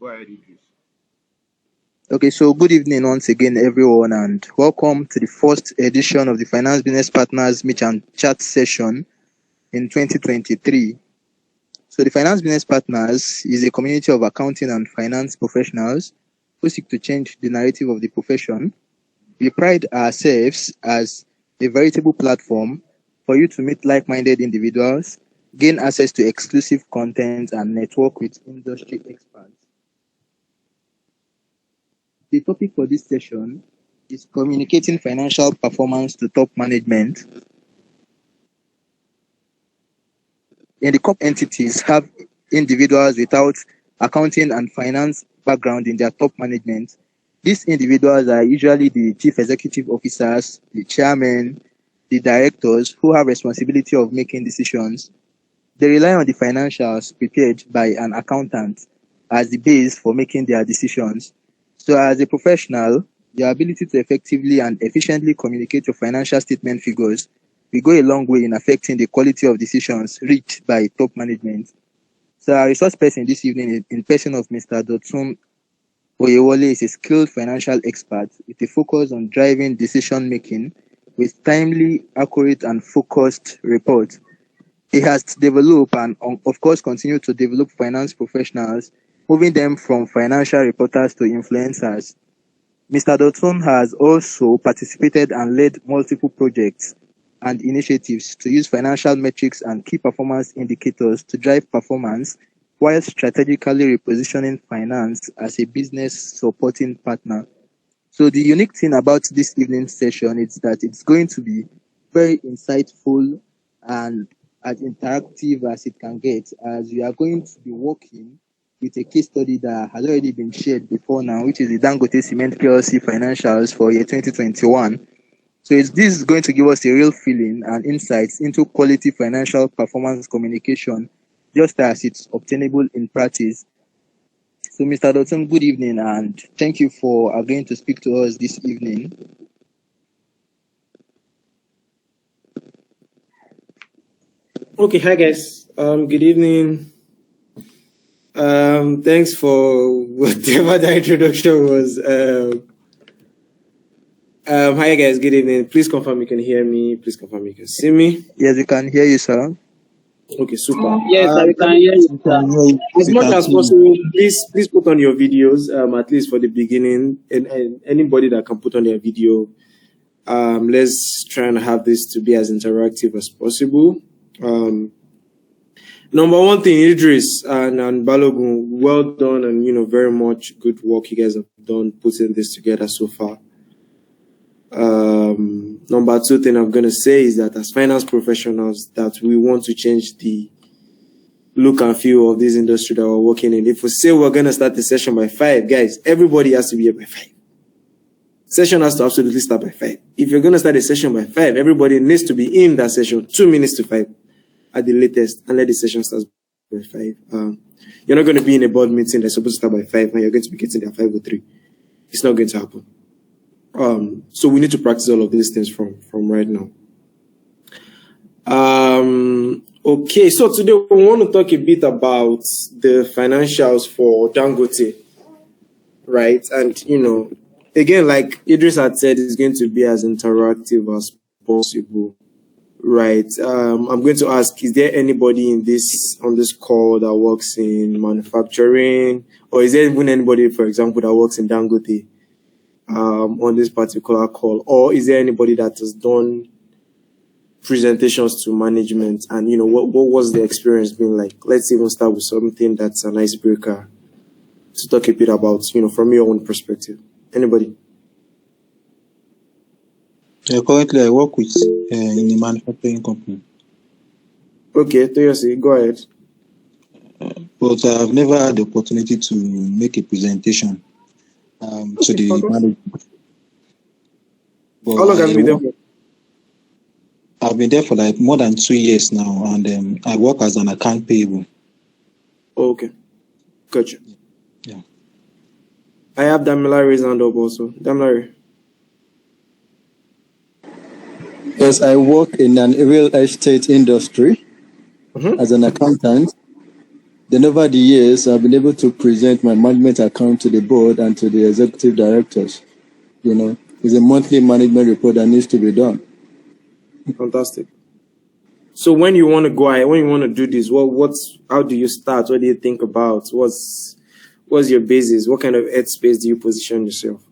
Go ahead, Idris. Okay, so good evening once again, everyone, and welcome to the first edition of the Finance Business Partners Meet and Chat session in 2023. So the Finance Business Partners is a community of accounting and finance professionals who seek to change the narrative of the profession. We pride ourselves as a veritable platform for you to meet like-minded individuals, gain access to exclusive content, and network with industry experts. The topic for this session is communicating financial performance to top management. In the corp entities have individuals without accounting and finance background in their top management. These individuals are usually the chief executive officers, the chairman, the directors who have responsibility of making decisions. They rely on the financials prepared by an accountant as the base for making their decisions. So as a professional, your ability to effectively and efficiently communicate your financial statement figures will go a long way in affecting the quality of decisions reached by top management. So our resource person this evening in person of Mr. Dotun Oyewole is a skilled financial expert with a focus on driving decision making with timely, accurate, and focused reports. He has developed and, of course, continue to develop finance professionals, moving them from financial reporters to influencers. Mr. Dotun has also participated and led multiple projects and initiatives to use financial metrics and key performance indicators to drive performance while strategically repositioning finance as a business supporting partner. So the unique thing about this evening's session is that it's going to be very insightful and as interactive as it can get, as we are going to be working with a case study that has already been shared before now, which is the Dangote Cement PLC financials for year 2021. So this is going to give us a real feeling and insights into quality financial performance communication, just as it's obtainable in practice. So Mr. Dotun, good evening, and thank you for agreeing to speak to us this evening. Okay, hi guys. Good evening. Thanks for whatever the introduction was. Hi guys, good evening. Please confirm you can hear me. Please confirm you can see me. Yes, we can hear you, sir. Okay, super. Yes, I can hear you. As much as possible, please put on your videos, at least for the beginning, and anybody that can put on their video. Let's try and have this to be as interactive as possible. Number one thing, Idris and Balogun, well done, and very much good work you guys have done putting this together so far. Number two thing I'm gonna say is that as finance professionals, that we want to change the look and feel of this industry that we're working in. If we say we're gonna start the session by 5, guys, everybody has to be here by 5. Session has to absolutely start by 5. If you're gonna start a session by 5, everybody needs to be in that session 2 minutes to 5 at the latest, and let the session start by 5. You're not gonna be in a board meeting that's supposed to start by 5, and you're going to be getting there at 5:03. It's not going to happen. So we need to practice all of these things from right now. Okay, so today we want to talk a bit about the financials for Dangote, right? And again, like Idris had said, it's going to be as interactive as possible, right? I'm going to ask, is there anybody on this call that works in manufacturing, or is there even anybody, for example, that works in Dangote? On this particular call, or is there anybody that has done presentations to management, and what was the experience been like? Let's even start with something that's an icebreaker to talk a bit about, from your own perspective. Anybody? Currently, I work with in a manufacturing company. Okay, Toyosi, go ahead. But I've never had the opportunity to make a presentation to the management. How long have you been there for? I've been there for like more than 2 years now, and I work as an account payable. Oh, okay. Gotcha. Yeah. I have Damilari's hand up also. Damilari. Yes, I work in an real estate industry as an accountant. Then over the years, I've been able to present my management account to the board and to the executive directors. It's a monthly management report that needs to be done. Fantastic. So when you want to go ahead, when you want to do this, how do you start? What do you think about? What's your basis? What kind of headspace do you position yourself?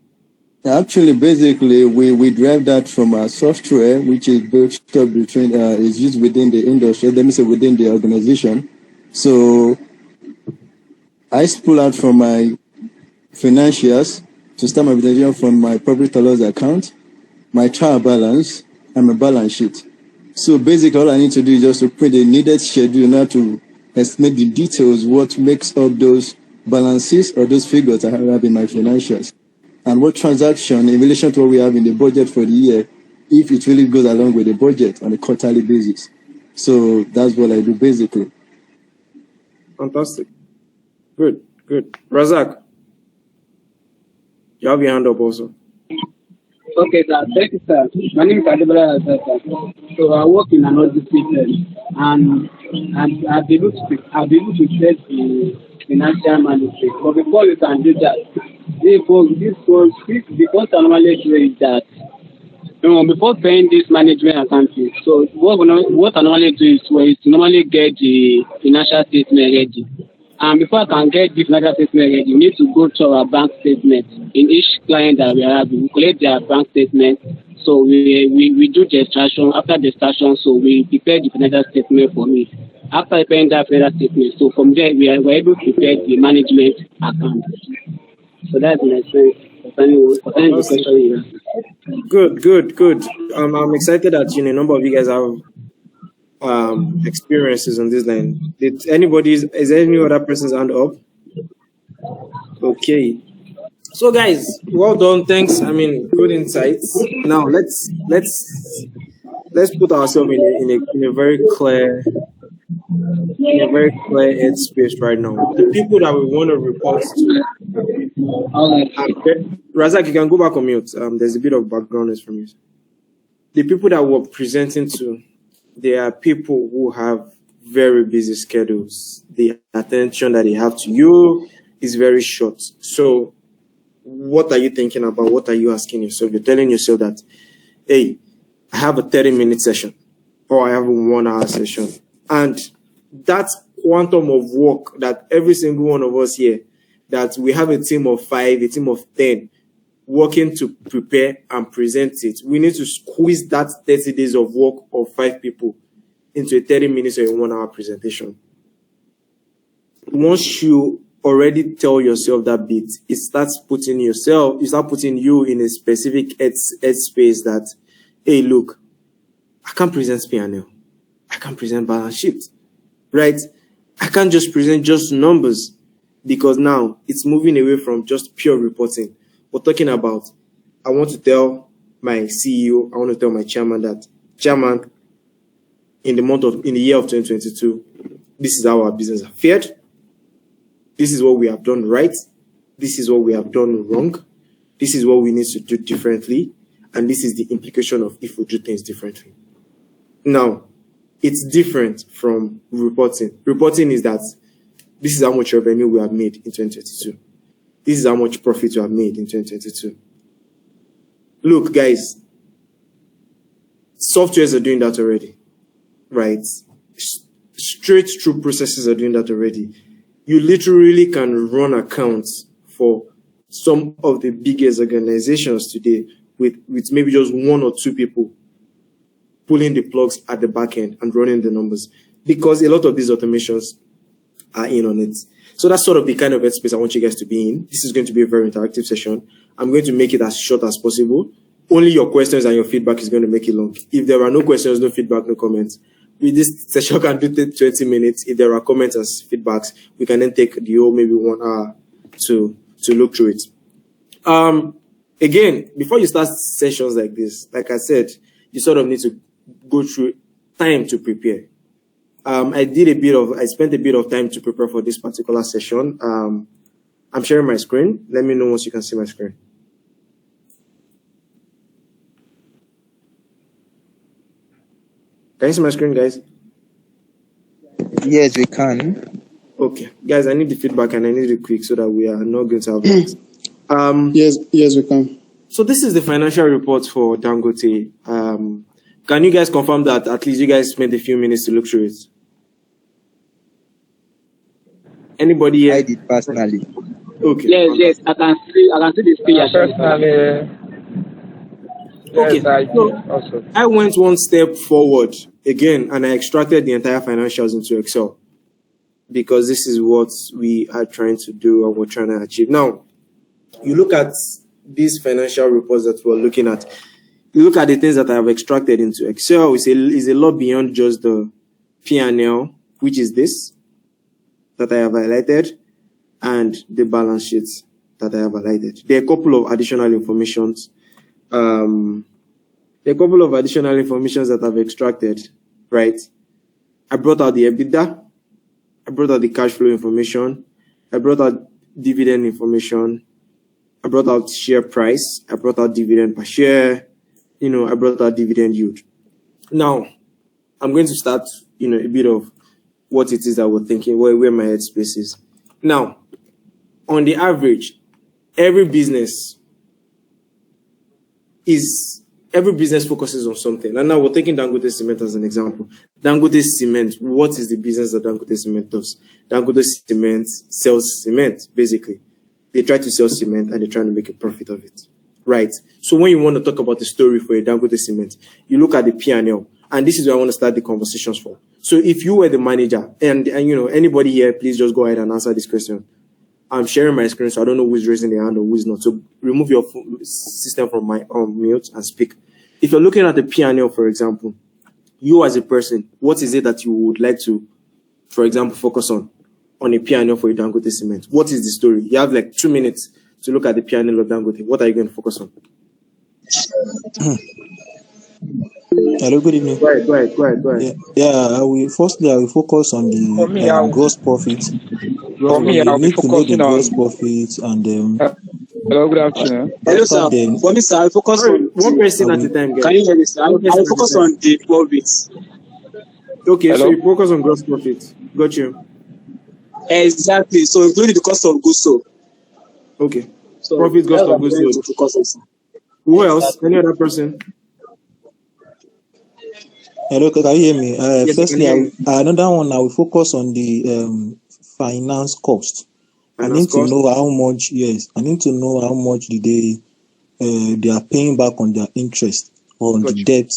Actually, basically, we drive that from our software, which is built up is used within the industry, let me say within the organization. So I pull out from my financials to start my presentation from my profit and loss account, my trial balance, and my balance sheet. So basically, all I need to do is just to print the needed schedule now to estimate the details, what makes up those balances or those figures I have in my financials. And what transaction in relation to what we have in the budget for the year, if it really goes along with the budget on a quarterly basis. So that's what I do basically. Fantastic. Good. Razak, you have your hand up also. Okay, sir. Thank you, sir. My name is Adebola Razak. So I work in an audit system, and I've been able to set the financial management. But before you can do that, because I normally do is that before paying this management accounting, so what I normally do is to normally get the financial statement ready. And before I can get the financial statement ready, you need to go to our bank statement. In each client that we have, we collect their bank statement. So we do the extraction. After the extraction, so we prepare the financial statement for me. After preparing that financial statement, so from there we are able to prepare the management account. So that's my sense concerning the question you asked. Good. I'm excited that a number of you guys have experiences on this line. Is there any other person's hand up? Okay. So guys, well done. Thanks. Good insights. Now let's put ourselves in a very clear headspace right now. The people that we want to report to. Razak, you can go back on mute. There's a bit of background noise from you. The people that we're presenting to, they are people who have very busy schedules. The attention that they have to you is very short. So what are you thinking about? What are you asking yourself? You're telling yourself that, hey, I have a 30-minute session or I have a 1-hour session. And that quantum of work that every single one of us here, that we have a team of 5, a team of 10, working to prepare and present it. We need to squeeze that 30 days of work of 5 people into a 30 minutes or a 1-hour presentation. Once you already tell yourself that bit, it starts putting you in a specific headspace that, hey, look, I can't present P&L. I can't present balance sheet, right? I can't just present just numbers because now it's moving away from just pure reporting. We're talking about, I want to tell my CEO, I want to tell my chairman that, chairman, in the year of 2022, this is how our business has fared. This is what we have done right. This is what we have done wrong. This is what we need to do differently. And this is the implication of if we do things differently. Now, it's different from reporting. Reporting is that this is how much revenue we have made in 2022. This is how much profit we have made in 2022. Look, guys, softwares are doing that already, right? Straight through processes are doing that already. You literally can run accounts for some of the biggest organizations today with maybe just 1 or 2 people pulling the plugs at the back end and running the numbers, because a lot of these automations are in on it. So that's sort of the kind of headspace I want you guys to be in. This is going to be a very interactive session. I'm going to make it as short as possible. Only your questions and your feedback is going to make it long. If there are no questions, no feedback, no comments, this session can do 20 minutes. If there are comments and feedbacks, we can then take the whole maybe 1 hour to look through it. Again, before you start sessions like this, like I said, you sort of need to go through time to prepare. I spent a bit of time to prepare for this particular session. I'm sharing my screen. Let me know once you can see my screen. Can you see my screen, guys? Yes, we can. Okay, guys, I need the feedback and I need it quick so that we are not going to have that. Yes, we can. So this is the financial report for Dangote. Can you guys confirm that at least you guys spent a few minutes to look through it? Anybody here? I did personally. Okay. Yes, I can see the screen. Personally, Okay. yes, I So also. I went one step forward again and I extracted the entire financials into Excel because this is what we are trying to do and we're trying to achieve. Now, you look at these financial reports that we're looking at, you look at the things that I have extracted into Excel, it's a lot beyond just the P&L, which is this that I have highlighted, and the balance sheets that I have highlighted. There are a couple of additional informations. That I've extracted, right? I brought out the EBITDA, I brought out the cash flow information, I brought out dividend information, I brought out share price, I brought out dividend per share, I brought out dividend yield. Now, I'm going to start, a bit of what it is that we're thinking, where my headspace is. Now, on the average, every business focuses on something. And now we're taking Dangote Cement as an example. Dangote Cement, what is the business that Dangote Cement does? Dangote Cement sells cement, basically. They try to sell cement and they're trying to make a profit of it. Right? So when you want to talk about the story for a Dangote Cement, you look at the P&L. And this is where I want to start the conversations for. So if you were the manager, and anybody here, please just go ahead and answer this question. I'm sharing my screen, so I don't know who's raising their hand or who's not. So remove your system from my mute and speak. If you're looking at the P&L, for example, you as a person, what is it that you would like to, for example, focus on a P&L for a Dangote Cement? What is the story? You have like 2 minutes to look at the P&L of Dangote. What are you going to focus on? Hello, good evening. Go ahead. I will focus on For me, the gross profit. I'll We be need to know the focusing on. gross profit and Hello, good afternoon. Hello, after sir. then, For me, sir, I focus on. One person I at a will, time, guys. Can you hear me, sir? I focus on the profits. Okay, so Hello? you focus on gross profit. Got you. Exactly. So including the cost of goods sold. Okay. So Profit, that's cost what of I'm goods trying sold. to focus on, sir. Who else? Any other person? hello, can you hear me? Yes, I can Firstly, hear you. another one, I will focus on the finance cost. I Finance need to cost. know how much, I need to know how much they are paying back on their interest or on Got the you. debt,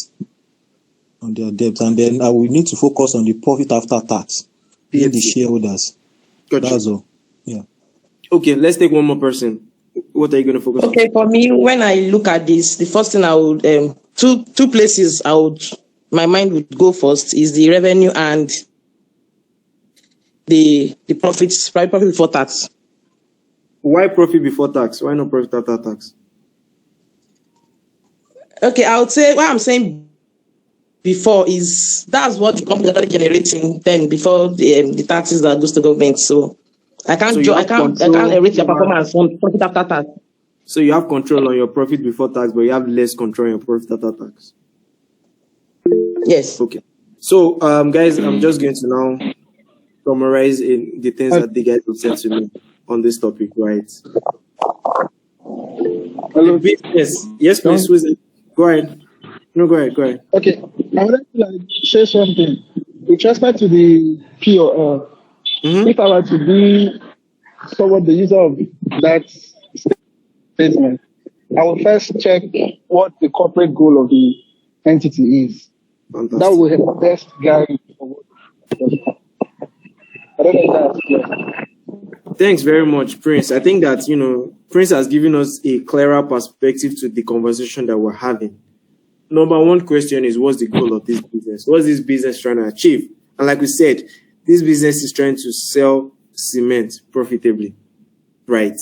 on their debt. And then I will need to focus on the profit after tax, paying the PFT. shareholders. Got That's you. all. Yeah. Okay, let's take one more person. What are you going to focus on? Okay, for me, when I look at this, the first thing I would two places my mind would go first is the revenue and the profits, profit before tax. Why profit before tax? Why not profit after tax? Okay, I would say what I'm saying before is that's what the company is actually generating then before the taxes that goes to government. So I So can't you I have can't control. rate your performance on profit after tax. So you have control on your profit before tax, but you have less control on your profit after tax. Yes. Okay. So, guys, I'm just going to now summarize in the things that the guys have said to me on this topic, right? Hello. The business. Yes, please, Susan. Go ahead. No, go ahead. Okay, I would like to share something with respect to the POL. Mm-hmm. If I were to be somewhat the user of that statement, I will first check what the corporate goal of the entity is. That Fantastic. will help best guide for what. I don't know if that's clear. Thanks very much, Prince. I think that, Prince has given us a clearer perspective to the conversation that we're having. Number one question is, what's the goal of this business? What's this business trying to achieve? And like we said, this business is trying to sell cement profitably, right?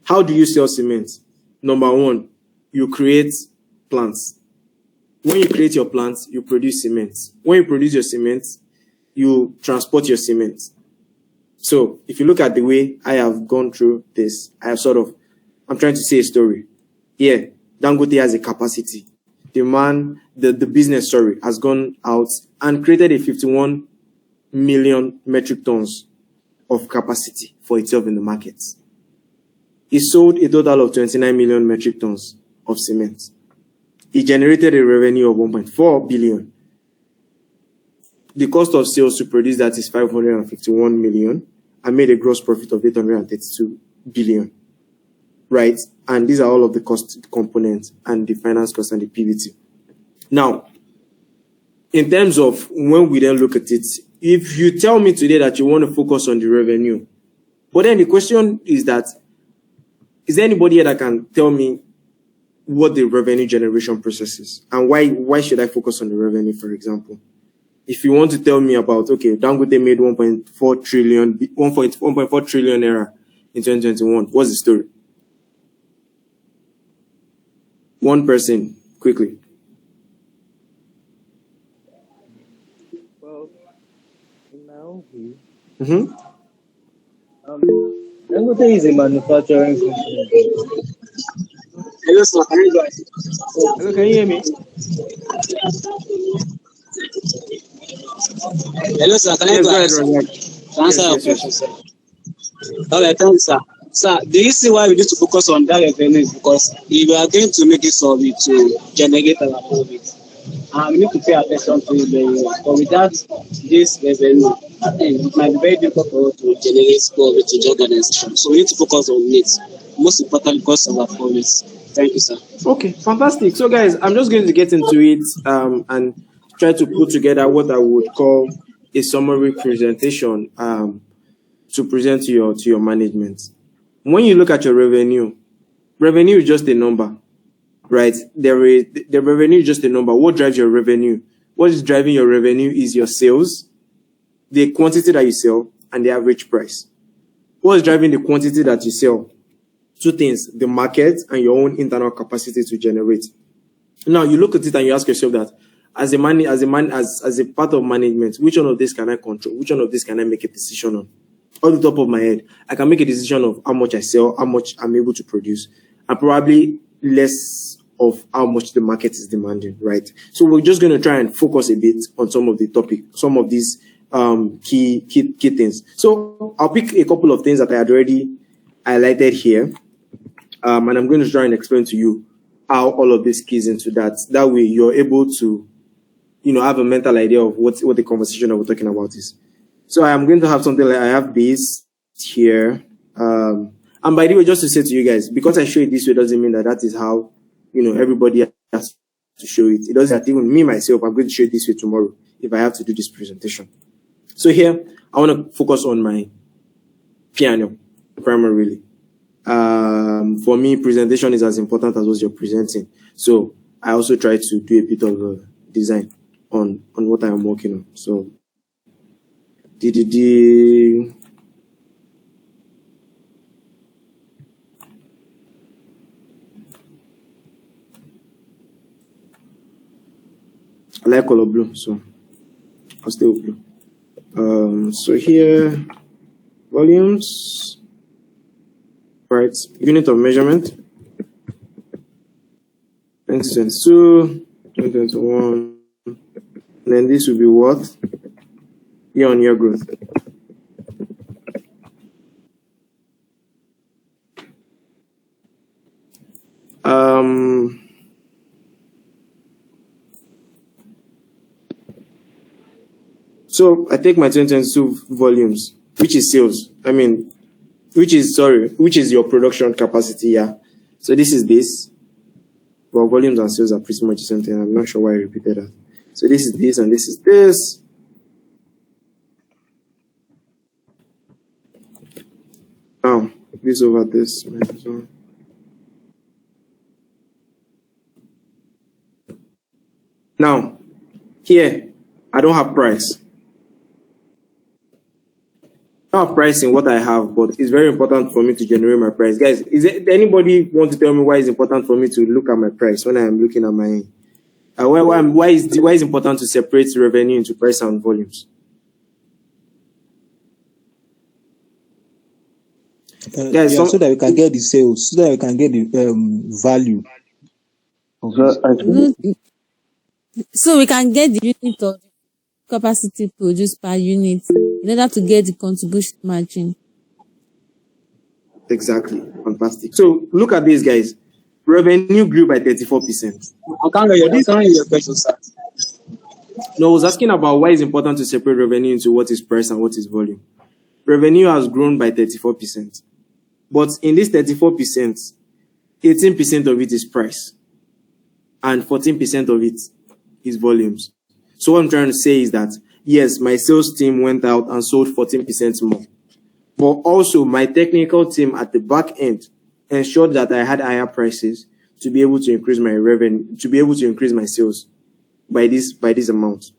How do you sell cement? Number one, you create plants. When you create your plants, you produce cement. When you produce your cement, you transport your cement. So if you look at the way I have gone through this, I'm trying to say a story. Yeah, Dangote has a capacity. The business, has gone out and created a 51 million metric tons of capacity for itself in the market. It sold a total of 29 million metric tons of cement. It generated a revenue of 1.4 billion. The cost of sales to produce that is 551 million and made a gross profit of 832 billion. Right? And these are all of the cost components and the finance cost and the PVT. Now, in terms of when we then look at it, if you tell me today that you want to focus on the revenue, but then the question is that, is there anybody here that can tell me what the revenue generation process is? And why should I focus on the revenue, for example? If you want to tell me about, okay, Dangote made 1.4 trillion naira in 2021, what's the story? One person, quickly. Well, now Dangote is a manufacturing company. Hello, sir. Can you guys? Hello, can you hear me? Hello, sir. Can Yes, you go ahead, guys Razak. answer your Yes. question, sir? Okay, thank you, sir. Sir, do you see why we need to focus on that revenue? Because if we are going to make it solid to generate our profit, we need to pay attention to it very well. But without this revenue, I think it might be very difficult for us to generate profit to the organization. So we need to focus on it. Most importantly, because of our profit. Thank you, sir. Okay, fantastic. So, guys, I'm just going to get into it and try to put together what I would call a summary presentation to present to your management. When you look at your revenue is just a number, right? The revenue is just a number. What drives your revenue? What is driving your revenue is your sales, the quantity that you sell, and the average price. What is driving the quantity that you sell? Two things: the market and your own internal capacity to generate. Now you look at it and you ask yourself that, as a part of management, which one of this can I control? Which one of this can I make a decision on? On the top of my head, I can make a decision of how much I sell, how much I'm able to produce, and probably less of how much the market is demanding, right? So we're just going to try and focus a bit on some of the topic, some of these key things. So I'll pick a couple of things that I had already highlighted here, and I'm going to try and explain to you how all of this keys into that. That way you're able to, have a mental idea of what the conversation that we're talking about is. So I'm going to have something like, I have this here. And by the way, just to say to you guys, because I show it this way doesn't mean that is how, everybody has to show it. It doesn't that even me, myself, I'm going to show it this way tomorrow if I have to do this presentation. So here, I want to focus on my piano primarily. For me, presentation is as important as what you're presenting. So I also try to do a bit of design on what I am working on. So I like color blue, so I'll stay with blue. So here, volumes, right? Unit of measurement, 2022, 2021, and then this will be what? Year-on-year growth. So I take my 2022 volumes, which is sales. Which is your production capacity, yeah. So this is this. Well, volumes and sales are pretty much the same thing. I'm not sure why I repeated that. So this is this and this is this. Now, this over this. Now, here, I don't have price. I don't have price in what I have, but it's very important for me to generate my price. Guys, is there anybody want to tell me why it's important for me to look at my price when I am looking at my... why is it important to separate revenue into price and volumes? Guys, so that we can get the sales, so that we can get the value. So we can get the unit of capacity produced per unit in order to get the contribution margin. Exactly. Fantastic. So look at this, guys. Revenue grew by 34%. I can't hear your question, sir. No, I was asking about why it's important to separate revenue into what is price and what is volume. Revenue has grown by 34%. But in this 34%, 18% of it is price. And 14% of it is volumes. So what I'm trying to say is that, yes, my sales team went out and sold 14% more. But also my technical team at the back end ensured that I had higher prices to be able to increase my revenue, to be able to increase my sales by this amount.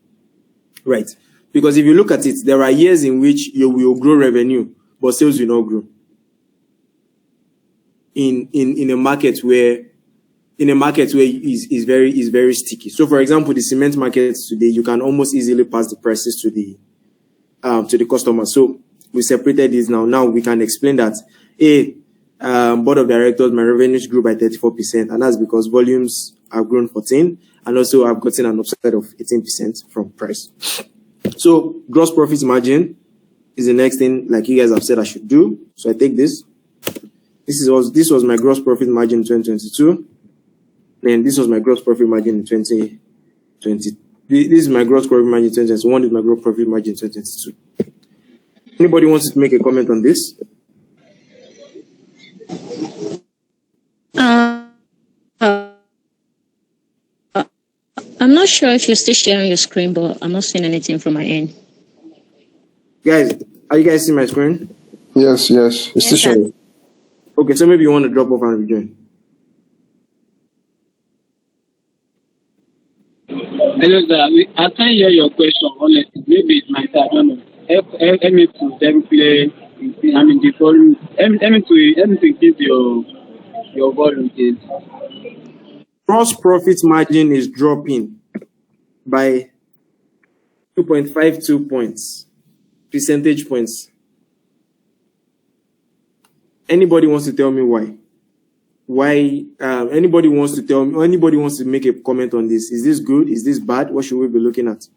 Right. Because if you look at it, there are years in which you will grow revenue, but sales will not grow. In a market where is very sticky. So for example, the cement market today, you can almost easily pass the prices to the customer. So we separated this now. Now we can explain that board of directors, my revenues grew by 34%, and that's because volumes have grown 14%, and also I've gotten an upside of 18% from price. So gross profit margin is the next thing, like you guys have said I should do. So I take this. This was my gross profit margin in 2022. Then this was my gross profit margin in 2020. This is my gross profit margin in 2021. This is my gross profit margin in 2022. Anybody wants to make a comment on this? I'm not sure if you're still sharing your screen, but I'm not seeing anything from my end. Guys, are you guys seeing my screen? Yes, it's still showing. Okay, so maybe you want to drop off and rejoin. Hello, sir. I can't hear your question, honestly. Maybe it's my side, I don't know. Help me to play. I mean, the volume. Help me to increase your volume, please. Gross profit margin is dropping by 2.52 percentage points. Anybody wants to tell me why? Anybody wants to tell me, or anybody wants to make a comment on this? Is this good? Is this bad? What should we be looking at?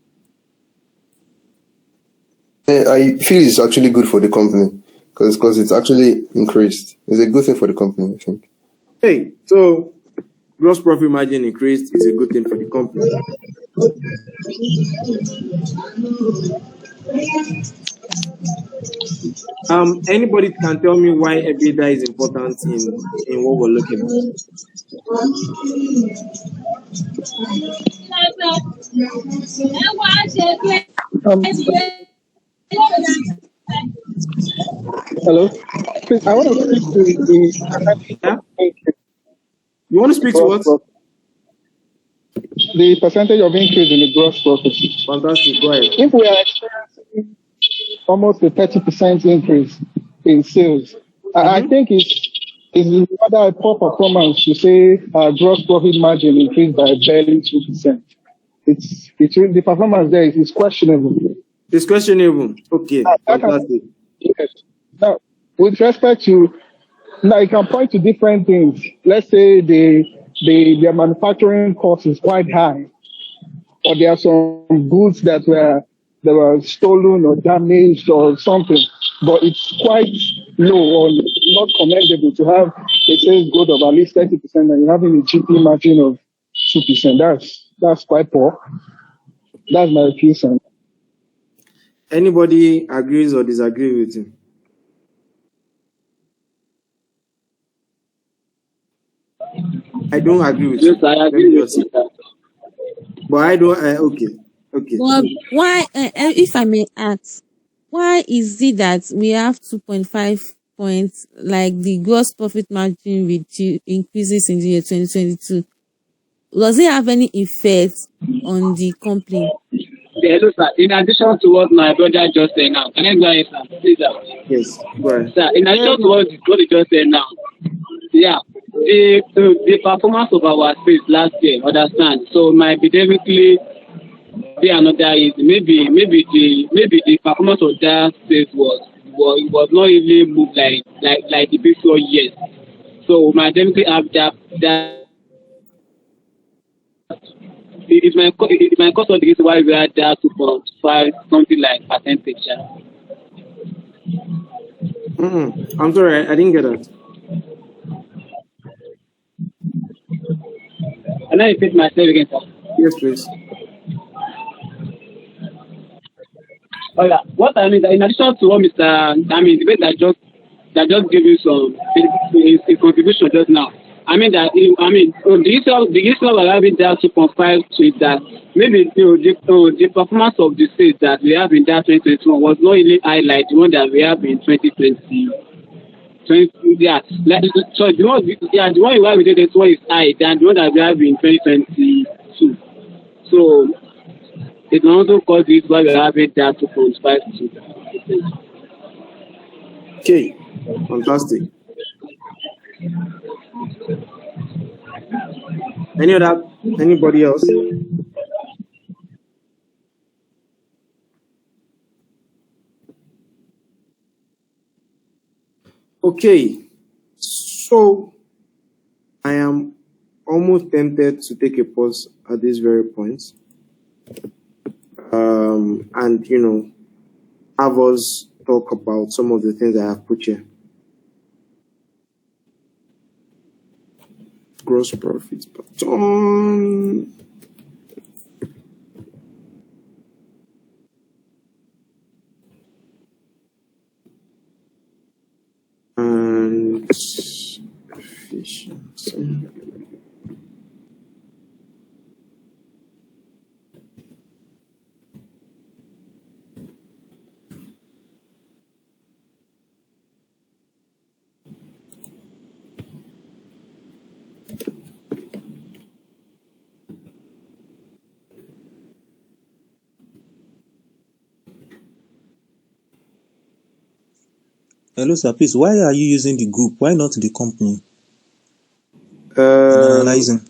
I feel it's actually good for the company because it's actually increased. It's a good thing for the company, I think. Hey, so gross profit margin increased is a good thing for the company. Anybody can tell me why EBITDA is important in what we're looking at? Hello? Please, I want to speak to the... You want to speak to what? The percentage of increase in the gross profit. Fantastic, go ahead. If we are experiencing almost a 30% increase in sales, I think it's rather a poor performance to say gross profit margin increased by barely 2%. The performance there is questionable. It's questionable. Okay, fantastic. Yes. Now, with respect to, now you can point to different things. Let's say their manufacturing cost is quite high, or there are some goods that were stolen or damaged or something, but it's quite low or not commendable to have a sales growth of at least 30% and you're having a GP margin of 2%. That's quite poor. That's my opinion. Anybody agrees or disagrees with him? I don't agree with you. Yes, I agree with you. But I don't. Okay. But why, if I may ask, why is it that we have 2.5 points, like the gross profit margin increases in the year 2022? Does it have any effect on the company? Hello, sir. In addition to what my brother just said now, can I go ahead, sir? Please, sir. Yes, go ahead. Sir, in addition to what he just said now, yeah, the performance of our space last year, understand? So might be definitely be another is maybe the performance of that space was not even moved like the before years. So we might definitely have that. It might cause of the reason why we had that 2.5 something like percentage. I'm sorry, I didn't get that. Can I repeat myself again, sir? Yes, please. Oh yeah. What I mean, in addition to what the way that just gave you some his contribution just now. I mean that the issue of having that 2.5 to it that maybe the performance of the state that we have in that 2021 was not really high like the one that we have in 2020. So the one you have in 2021 is high than the one that we have in 2022. So it can also cause this why we have it that 2.5 to. Okay, fantastic. Anybody else? Okay, so I am almost tempted to take a pause at this very point, and have us talk about some of the things I have put here. Gross profit per ton. And efficiency. Hello, sir. Please, why are you using the group? Why not the company? Analyzing.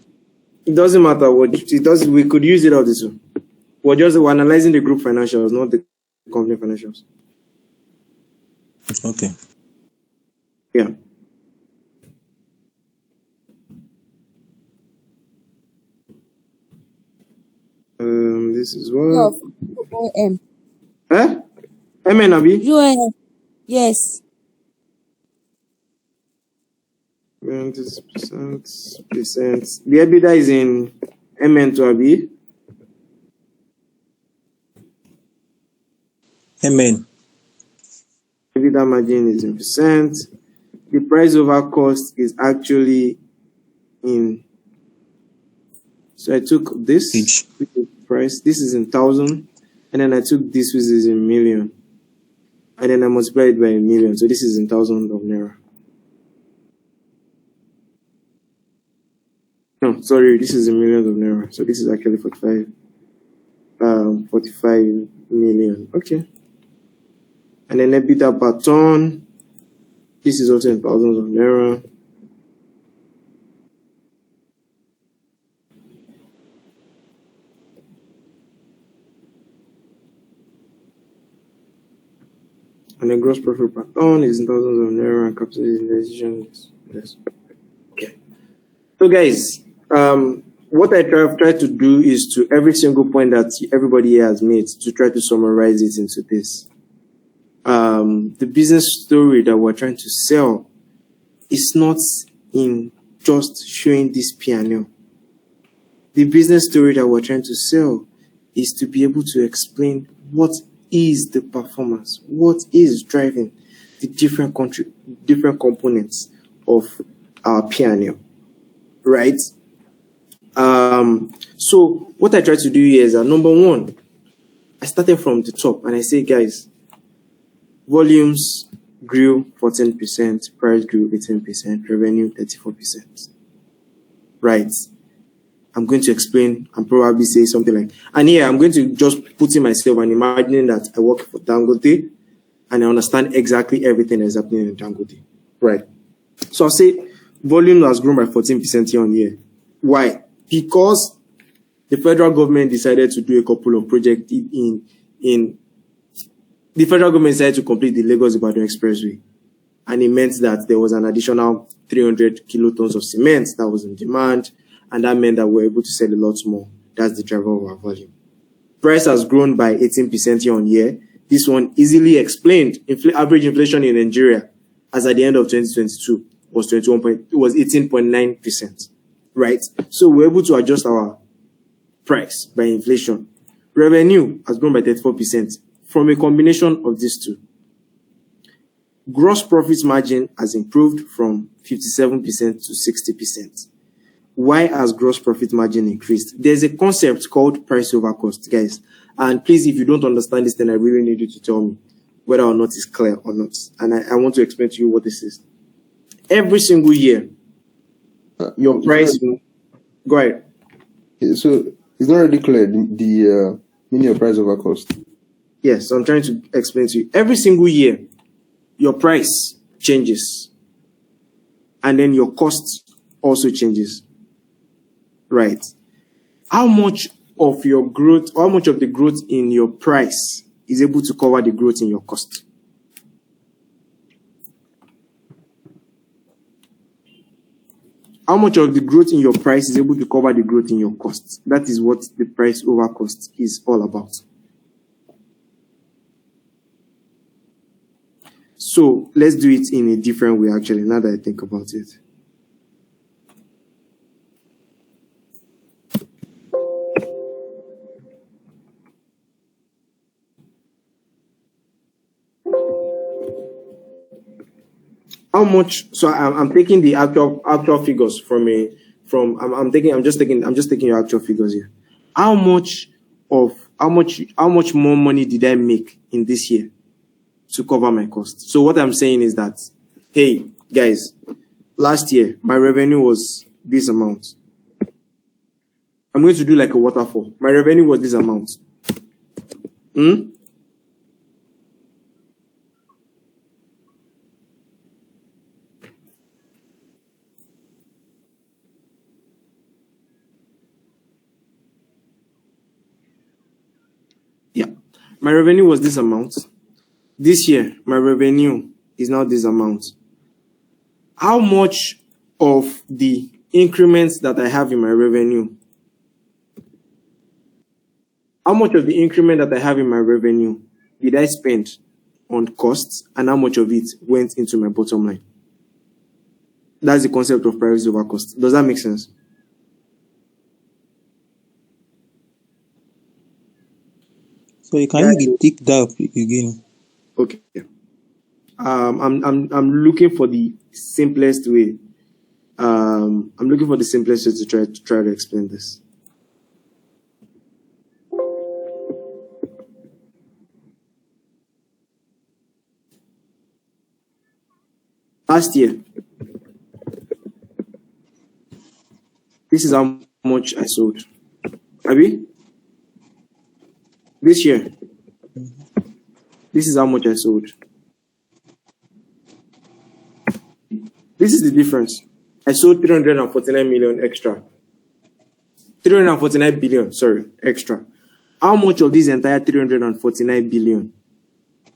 It doesn't matter what it does. We could use it all this way. We're analyzing the group financials, not the company financials. Okay. Yeah. This is what. UOM. Huh? MN Abi? UOM. Yes. 20%. The EBITDA is in MN to Abi. MN. EBITDA margin is in percent. The price over cost is actually in. So I took this price. This is in 1,000, and then I took this, which is in million, and then I multiplied it by a million. So this is in 1,000 of naira. No, sorry, this is in millions of naira. So this is actually 45 million. Okay. And then EBITDA per ton. This is also in thousands of naira. And the gross profit per ton is in thousands of naira and capital utilization is less. Okay. So guys, what I try to do is to every single point that everybody here has made to try to summarize it into this. The business story that we're trying to sell is not in just showing this P&L. The business story that we're trying to sell is to be able to explain what is the performance, what is driving the different components of our P&L, right? So what I try to do here is that number one, I started from the top and I say, guys, volumes grew 14%, price grew 18%, revenue 34%. Right. I'm going to explain and probably say something like, and here I'm going to just put in myself and imagining that I work for Dangote and I understand exactly everything that's happening in Dangote. Right. So I'll say volume has grown by 14% year on year. Why? Because the federal government decided to do a couple of projects the federal government decided to complete the Lagos-Ibadan Expressway. And it meant that there was an additional 300 kilotons of cement that was in demand. And that meant that we were able to sell a lot more. That's the driver of our volume. Price has grown by 18% year on year. This one easily explained. Average inflation in Nigeria as at the end of 2022 was 18.9%, right? So we're able to adjust our price by inflation. Revenue has grown by 34% from a combination of these two. Gross profit margin has improved from 57% to 60%. Why has gross profit margin increased? There's a concept called price over cost, guys. And please, if you don't understand this, then I really need you to tell me whether or not it's clear or not. And I want to explain to you what this is. Every single year, your price... Go ahead. So it's not really clear, the meaning of price over cost. Yes, I'm trying to explain to you. Every single year, your price changes. And then your cost also changes. Right. How much of your growth, how much of the growth in your price is able to cover the growth in your cost? How much of the growth in your price is able to cover the growth in your costs? That is what the price over cost is all about. So let's do it in a different way, actually, now that I think about it. How much? So I'm taking the actual figures I'm just taking your actual figures here. How much more money did I make in this year to cover my costs? So what I'm saying is that, hey guys, last year my revenue was this amount. I'm going to do like a waterfall. My revenue was this amount. Yeah, my revenue was this amount. This year, my revenue is now this amount. How much of the increments that I have in my revenue, did I spend on costs, and how much of it went into my bottom line? That's the concept of price over cost. Does that make sense? So you can dig that up again. Okay. I'm looking for the simplest way. I'm looking for the simplest way to try to explain this. Last year, this is how much I sold. Abi? This year, this is how much I sold. This is the difference. I sold 349 million extra. 349 billion, sorry, extra. How much of this entire 349 billion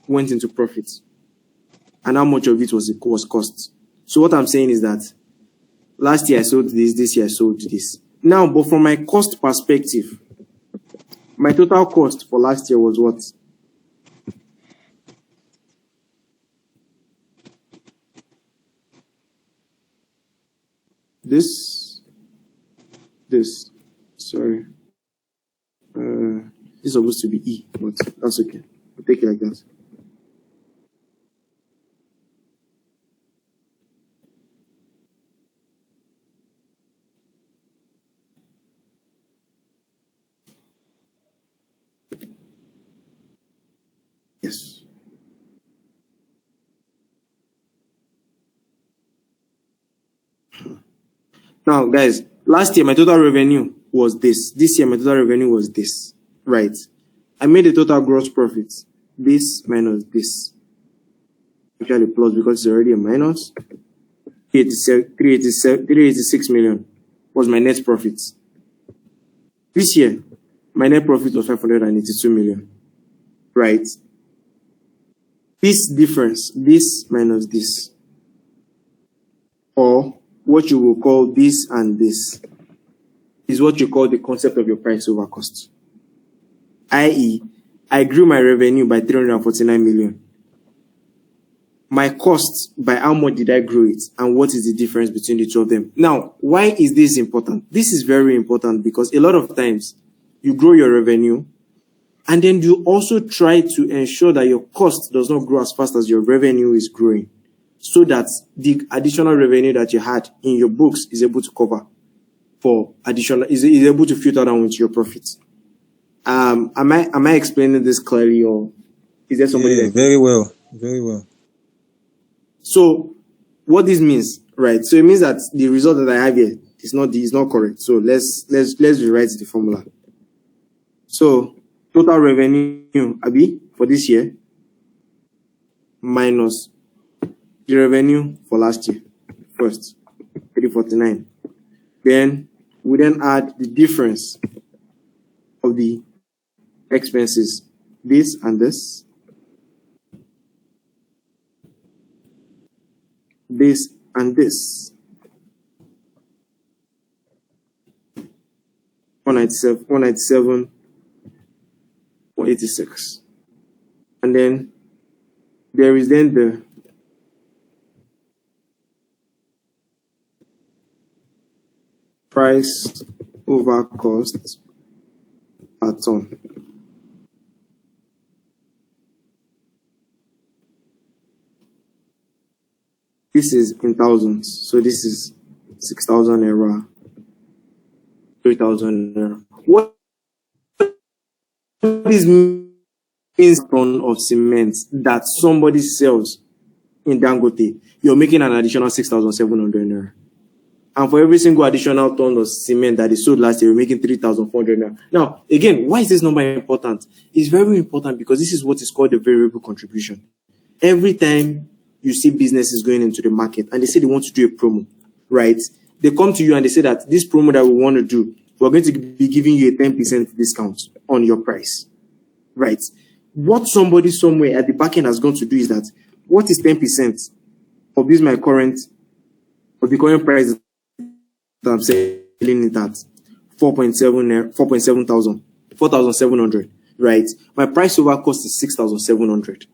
went into profits? And how much of it was cost? So what I'm saying is that last year I sold this year I sold this. Now, but from my cost perspective, my total cost for last year was what? This, sorry. This is supposed to be E, but that's okay. I'll take it like that. Yes. Now, guys, last year my total revenue was this. This year my total revenue was this. Right. I made a total gross profit. This minus this. Actually plus because it's already a minus. 386 million was my net profit. This year, my net profit was 582 million. Right. This difference, this minus this, or what you will call this and this, is what you call the concept of your price over cost. I.e., I grew my revenue by 349 million. My cost, by how much did I grow it? And what is the difference between the two of them? Now, why is this important? This is very important because a lot of times you grow your revenue and then you also try to ensure that your cost does not grow as fast as your revenue is growing, so that the additional revenue that you had in your books is able to cover for additional, is able to filter down into your profits. Am I explaining this clearly, or is there somebody that? Very well, very well. So what this means, right? So it means that the result that I have here is not correct. So let's rewrite the formula. So total revenue, Abi, for this year minus the revenue for last year, first 349. Then we then add the difference of the expenses, this and this, this and this. 197, 186. And then there is then the price over cost per ton. This is in thousands. So this is 6,000 naira, 3,000 naira. What is means ton of cement that somebody sells in Dangote? You're making an additional 6,700 naira. And for every single additional ton of cement that is sold last year, you're making 3,400 naira. Now, again, why is this number important? It's very important because this is what is called the variable contribution. Every time you see businesses going into the market and they say they want to do a promo, right? They come to you and they say that this promo that we want to do, we're going to be giving you a 10% discount on your price, right? What somebody somewhere at the back end has gone to do is that, what is 10% of this the current price that I'm selling it at? 4,700, right? My price over cost is 6,700.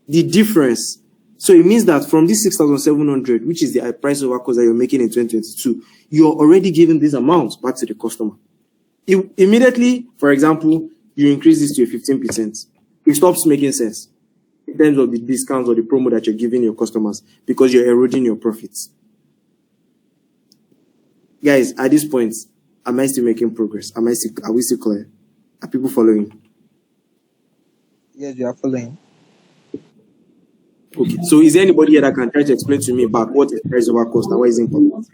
The difference. So it means that from this 6,700, which is the price over cost that you're making in 2022, you're already giving this amount back to the customer. Immediately, for example, you increase this to a 15%. It stops making sense in terms of the discounts or the promo that you're giving your customers because you're eroding your profits. Guys, at this point, am I still making progress? Are we still clear? Are people following? Yes, you are following. Okay, so is there anybody here that can try to explain to me about what is price over cost and why is it important?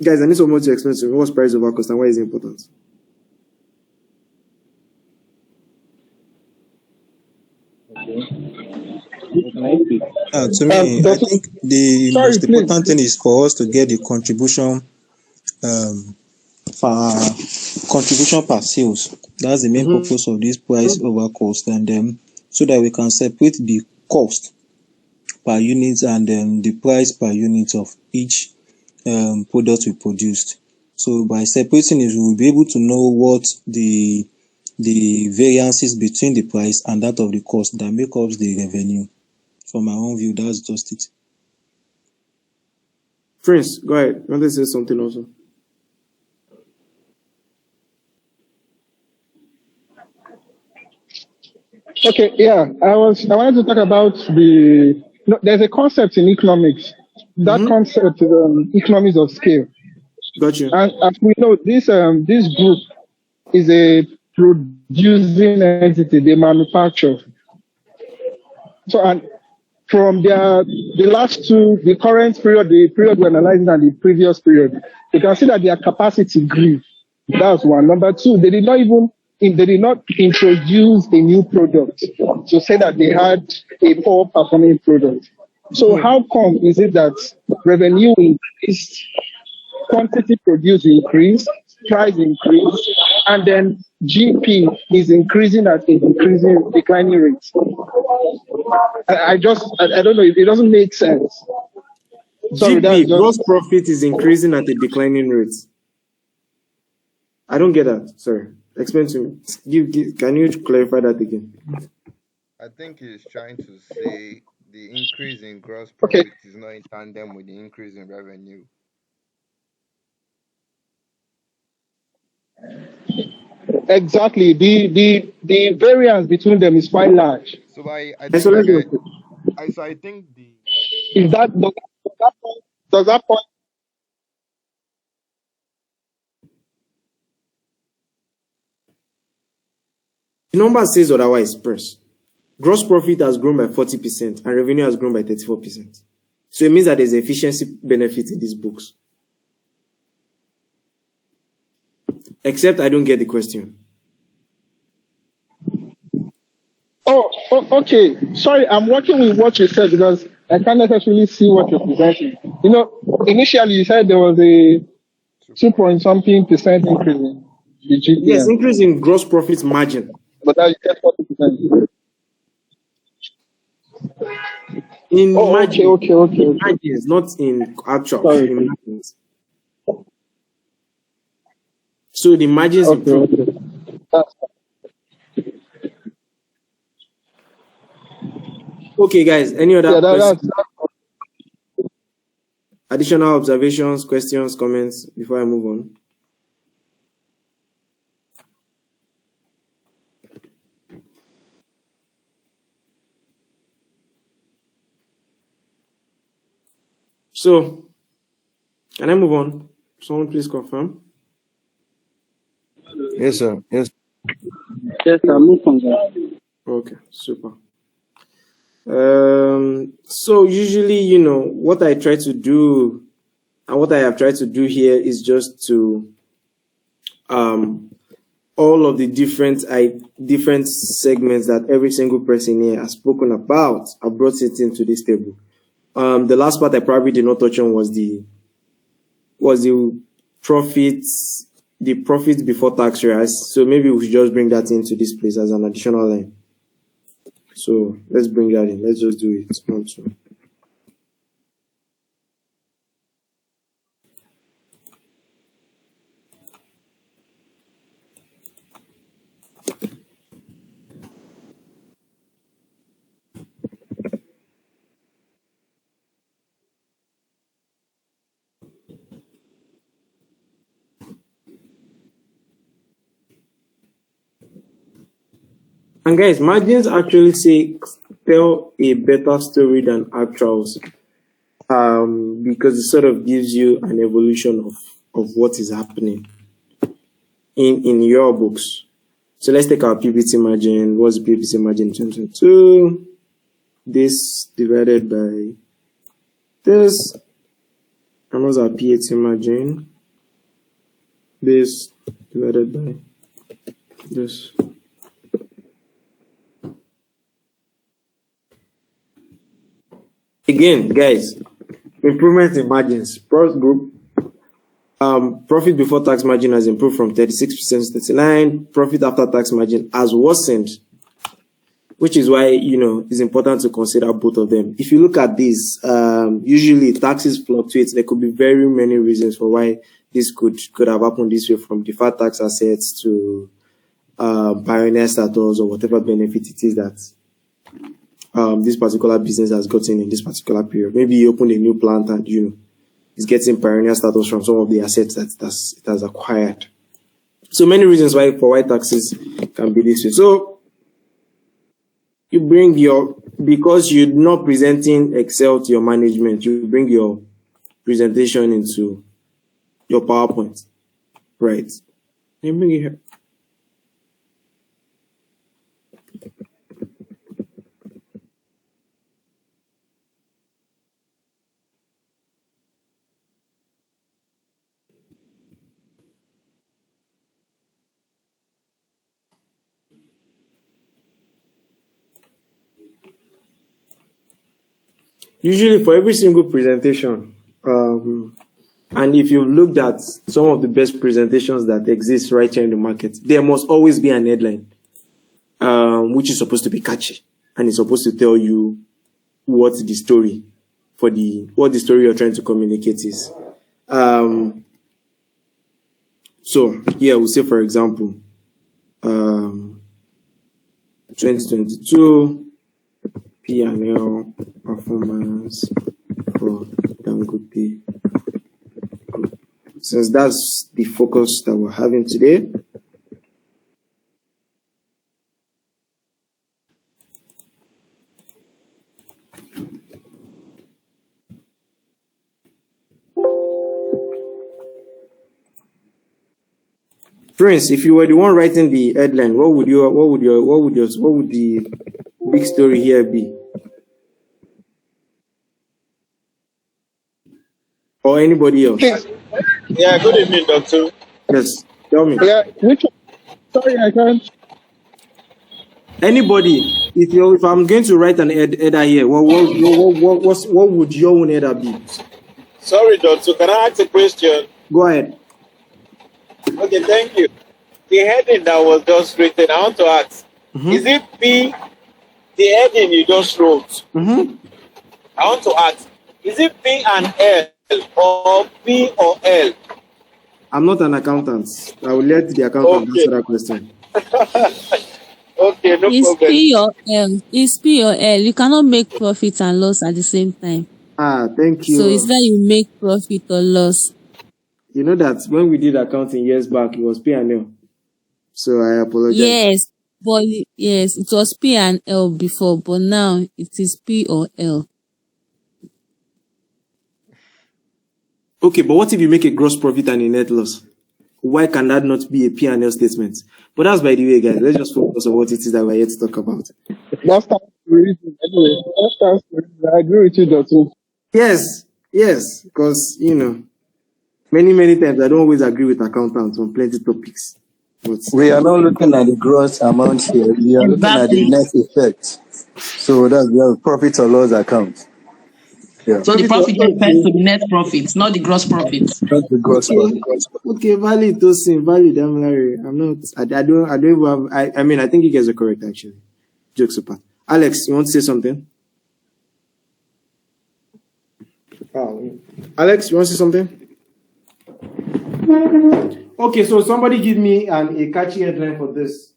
Guys, I need someone to explain to me what's price over cost and why is it important. To me, I think the most important thing is for us to get the contribution per sales. That's the main purpose of this price over cost, and so that we can separate the cost per unit and the price per unit of each product we produced. So by separating it, we will be able to know what the variances between the price and that of the cost that make up the revenue. From my own view, that's just it. Prince, go ahead. You want to say something also? Okay, yeah, I wanted to talk about there's a concept in economics. That concept is economies of scale. Gotcha. And as we know, this group is a producing entity, they manufacture. So, and from the last two, the current period, the period we're analyzing, and the previous period, you can see that their capacity grew. That's one. Number two, they did not introduce a new product to say that they had a poor performing product. So how come is it that revenue increased, quantity produced increased, price increased, and then GP is increasing at a declining rate? I don't know, it doesn't make sense. Sorry, that's GP, just gross profit is increasing at a declining rate. I don't get that. Sorry. Explain to me. Can you clarify that again? I think he's trying to say the increase in gross okay. profit is not in tandem with the increase in revenue. Exactly. The variance between them is quite large. So I And think so let's like go. I think the Is that does that point? The number says otherwise, press. Gross profit has grown by 40% and revenue has grown by 34%. So it means that there's efficiency benefit in these books. Except I don't get the question. Oh, okay. Sorry, I'm working with what you said because I can't necessarily see what you're presenting. You know, initially you said there was a 2-point-something percent increase in the Yes, GPM, increase in gross profit margin. but now you get 40%. In Oh, margin, okay. in margins, not in actual. Sorry. In margins. So the margins improve. Okay. That's Okay, guys. Any other yeah, questions? that's Additional observations, questions, comments before I move on? So, can I move on? Someone please confirm. Yes, sir. Yes. Yes, sir. Move on, sir. Okay, super. So usually, you know, what I try to do and what I have tried to do here is just to all of the different segments that every single person here has spoken about. I brought it into this table. The last part I probably did not touch on was the profits before tax rise. So maybe we should just bring that into this place as an additional line. So let's bring that in. Let's just do it. 1, 2. And guys, margins actually tell a better story than actuals, because it sort of gives you an evolution of what is happening in your books. So let's take our PPT margin. What's the PPT margin in 2022? This divided by this. And what's our PAT margin? This divided by this. Again, guys, improvement in margins. First group, profit before tax margin has improved from 36% to 39%. Profit after tax margin has worsened, which is why, you know, it's important to consider both of them. If you look at this, usually taxes fluctuate. There could be very many reasons for why this could have happened this way, from deferred tax assets to pioneer status or whatever benefit it is that this particular business has gotten in this particular period. Maybe you opened a new plant and, you know, it's getting pioneer status from some of the assets that it has acquired. So many reasons why taxes can be this way. So you bring because you're not presenting Excel to your management, you bring your presentation into your PowerPoint, right? You bring it here. Usually for every single presentation, and if you've looked at some of the best presentations that exist right here in the market, there must always be an headline, which is supposed to be catchy and it's supposed to tell you what's the story for what the story you're trying to communicate is. So here we say, for example, 2022 P&L performance for Dangote Group. Since that's the focus that we're having today, Prince, if you were the one writing the headline, what would the big story here be? Or anybody else? Yeah, good evening, Doctor. Yes, tell me. Yeah, sorry, I can't. Anybody, if I'm going to write an header here, what would your own header be? Sorry, Doctor. Can I ask a question? Go ahead. Okay, thank you. The heading that was just written, I want to ask, is it P, the heading you just wrote? I want to ask, is it P and L or P or L? I'm not an accountant. I will let the accountant answer that question. Okay, no It's problem. P or L. It's P or L. You cannot make profit and loss at the same time. Thank you. So it's that you make profit or loss. You know that when we did accounting years back, it was P&L. So I apologize. Yes, but yes, it was P and L before, but now it is P or L. Okay, but what if you make a gross profit and a net loss? Why can that not be a P&L statement? But that's by the way, guys. Let's just focus on what it is that we're here to talk about. That's the reason. Anyway, that's the reason. I agree with you, Doctor. Yes, because, many times I don't always agree with accountants on plenty topics. But We are not looking at the gross amount here. We are looking at the net effect. So that's the profit or loss account. Yeah. So the profit refers to the net profit, not the gross profit. Not the gross profit. Okay, valid, Tosin, valid. I'm Larry. I'm not. I don't even have. I mean, I think you guys are correct actually. Jokes apart. Alex, you want to say something? Alex, you want to say something? Okay, so somebody give me a catchy headline for this.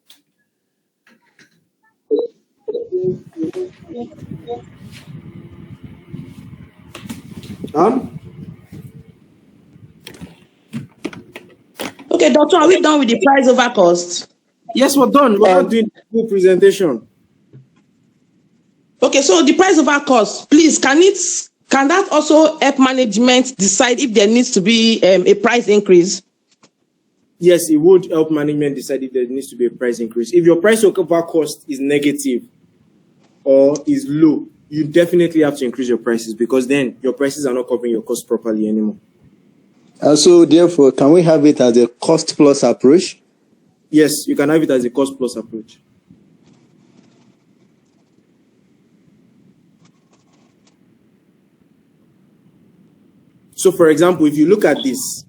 Okay, Doctor, are we done with the price over cost? Yes, we're done. We're not doing the full presentation. Okay, so the price over cost, please, can that also help management decide if there needs to be a price increase? Yes, it would help management decide if there needs to be a price increase. If your price over cost is negative or is low, you definitely have to increase your prices because then your prices are not covering your cost properly anymore. So therefore, can we have it as a cost plus approach? Yes, you can have it as a cost plus approach. So, for example, if you look at this,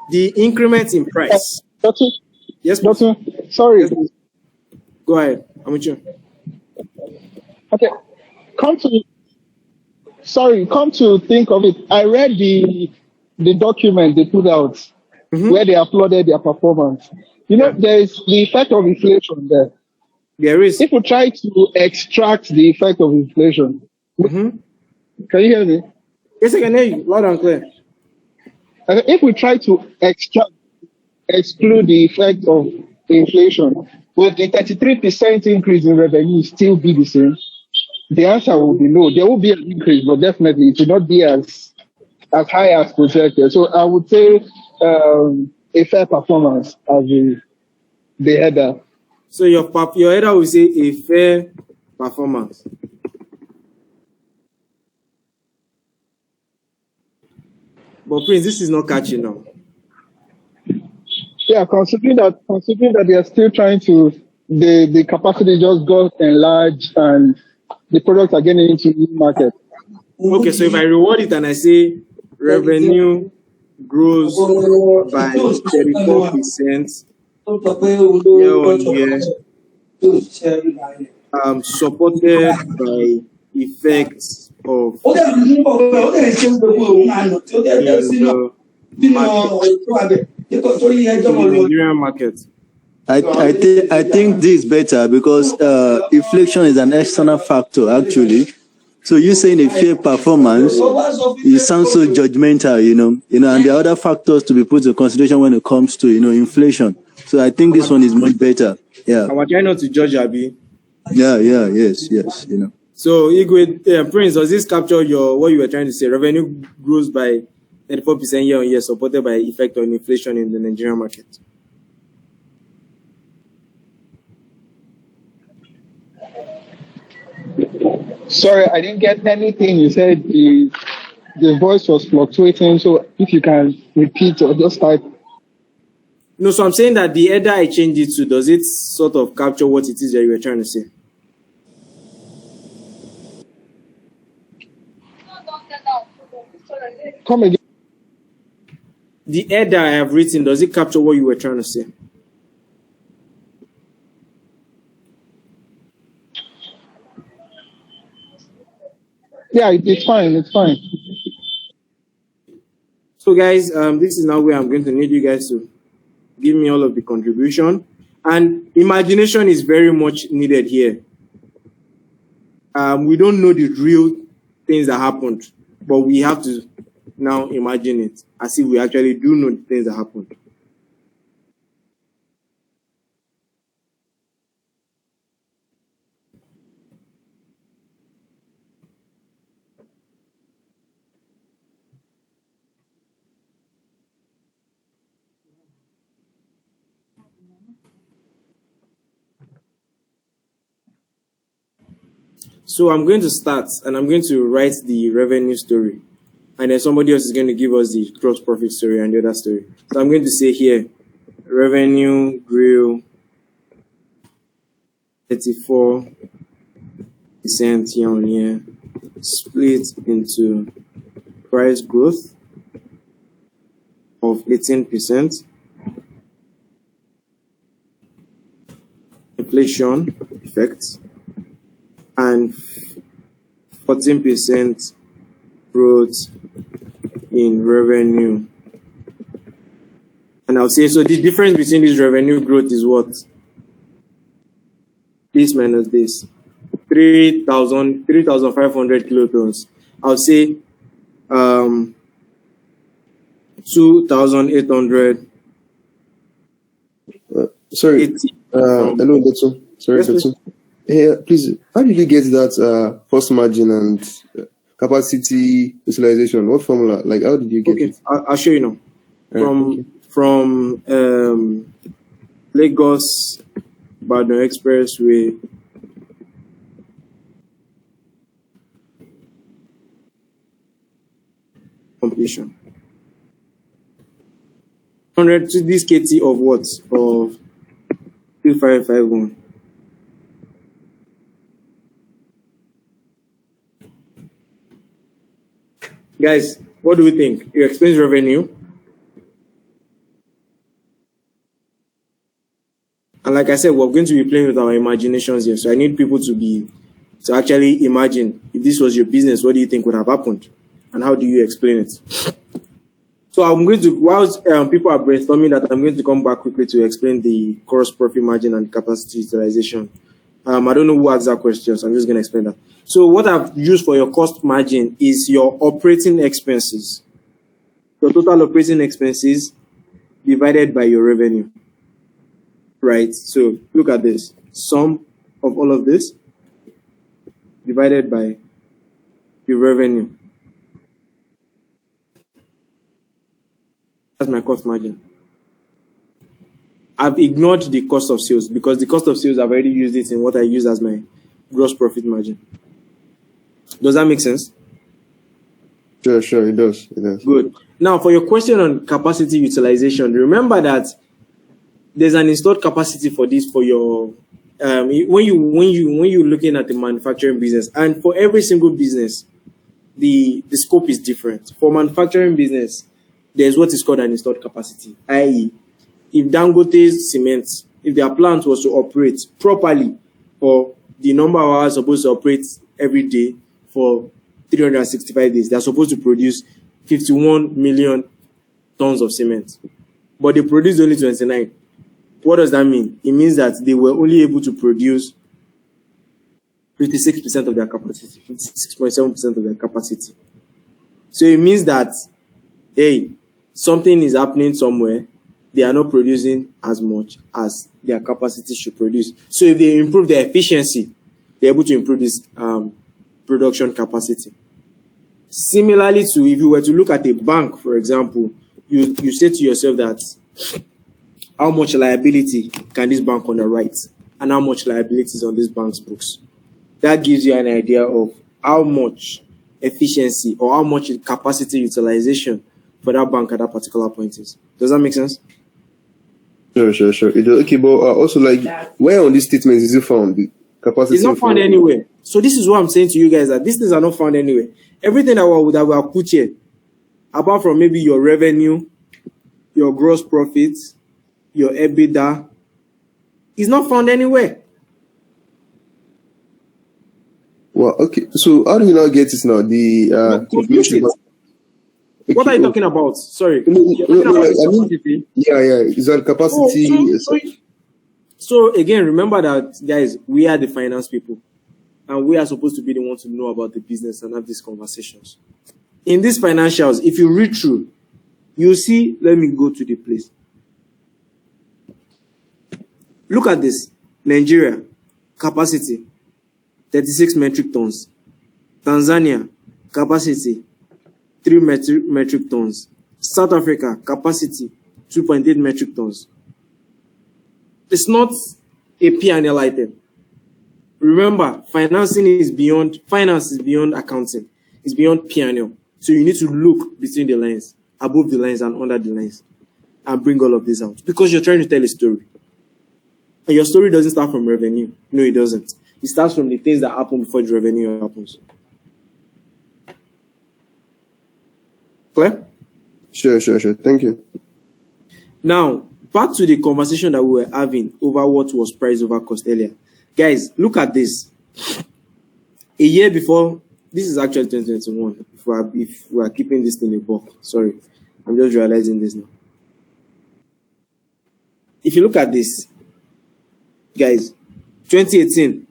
the increment in price. Doctor? Yes, Doctor? Sorry. Yes, go ahead. I'm with you. Okay. Come to think of it. I read the document they put out where they applauded their performance. There is the effect of inflation there. There is. If we try to extract the effect of inflation, can you hear me? Yes, I can hear you loud and clear. If we try to exclude the effect of inflation, will the 33% increase in revenue still be the same? The answer will be no. There will be an increase, but definitely it will not be as high as projected. So I would say a fair performance as the header. So your header will say a fair performance. But Prince, this is not catchy now. Yeah, considering that they are still trying to, the capacity just got enlarged and the products are getting into new market. Okay, so if I reward it and I say revenue grows by 34% year-on-year, supported by effects of the Nigerian market. I think this is better because inflation is an external factor actually. So you saying a fair performance, it sounds so judgmental, and there are other factors to be put into consideration when it comes to inflation. So I think this one is much better. Yeah. And we're trying not to judge Abi. Yes. So Igwe, Prince, does this capture what you were trying to say? Revenue grows by 34% year on year, supported by effect on inflation in the Nigerian market. Sorry, I didn't get anything. You said the voice was fluctuating. So if you can repeat or just type. No, so I'm saying that the header I changed it to, does it sort of capture what it is that you were trying to say? Come again. The header I have written, does it capture what you were trying to say? Yeah, it's fine. It's fine. So guys, this is now where I'm going to need you guys to give me all of the contribution. And imagination is very much needed here. We don't know the real things that happened, but we have to now imagine it as if we actually do know the things that happened. So I'm going to start and I'm going to write the revenue story. And then somebody else is going to give us the gross profit story and the other story. So I'm going to say here, revenue grew 34% year on year, split into price growth of 18%, inflation effects, and 14% growth in revenue. And I'll say, so the difference between this revenue growth is what? This minus this. 3,500 kilotons. I'll say 2,800. Sorry. Hello, Dotso. Sorry, Yes, Dotso. Hey, please, how did you get that cost margin and capacity utilization? What formula? Like, how did you get it? I'll show you now. Right, From Lagos Badon Expressway completion. 100 to this KT of what? Of 2551. Guys, what do we think? Your expense revenue. And like I said, we're going to be playing with our imaginations here. So I need people to actually imagine, if this was your business, what do you think would have happened? And how do you explain it? So I'm going to, whilst people are brainstorming that, I'm going to come back quickly to explain the gross profit margin and capacity utilization. I don't know who asked that question, so I'm just going to explain that. So what I've used for your cost margin is your operating expenses. Your total operating expenses divided by your revenue. Right? So look at this. Sum of all of this divided by the revenue. That's my cost margin. I've ignored the cost of sales because the cost of sales, I've already used it in what I use as my gross profit margin. Does that make sense? Sure, it does. It does. Good. Now, for your question on capacity utilization, remember that there's an installed capacity for this for your when you're looking at the manufacturing business, and for every single business, the scope is different. For manufacturing business, there's what is called an installed capacity, i.e., if Dangote's cement, if their plant was to operate properly for the number of hours supposed to operate every day for 365 days, they're supposed to produce 51 million tons of cement, but they produced only 29. What does that mean? It means that they were only able to produce 56% of their capacity, 56.7% of their capacity. So it means that, hey, something is happening somewhere. They are not producing as much as their capacity should produce. So if they improve their efficiency, they're able to improve this production capacity. Similarly to, if you were to look at a bank, for example, you say to yourself that how much liability can this bank underwrite and how much liability is on this bank's books. That gives you an idea of how much efficiency or how much capacity utilization for that bank at that particular point is. Does that make sense? Sure. Okay, but also, like, where on this statement is it found? The capacity? It's not found anywhere. So this is what I'm saying to you guys, that these things are not found anywhere. Everything that we have put here, apart from maybe your revenue, your gross profits, your EBITDA, is not found anywhere. Well, okay. So how do you now get it now? What are you talking about? Sorry. Yeah. Is that capacity? So again, remember that, guys, we are the finance people, and we are supposed to be the ones to know about the business and have these conversations. In these financials, if you read through, you'll see, let me go to the place. Look at this. Nigeria, capacity, 36 metric tons. Tanzania, capacity, 3 metric tons. South Africa, capacity, 2.8 metric tons. It's not a P&L item. Remember, finance is beyond accounting. It's beyond P&L. So you need to look between the lines, above the lines and under the lines, and bring all of this out. Because you're trying to tell a story. And your story doesn't start from revenue. No, it doesn't. It starts from the things that happen before the revenue happens. Clear? Sure. Thank you. Now, back to the conversation that we were having over what was price over cost earlier. Guys, look at this. A year before, this is actually 2021, if we are keeping this thing in bulk. Sorry, I'm just realizing this now. If you look at this, guys, 2018,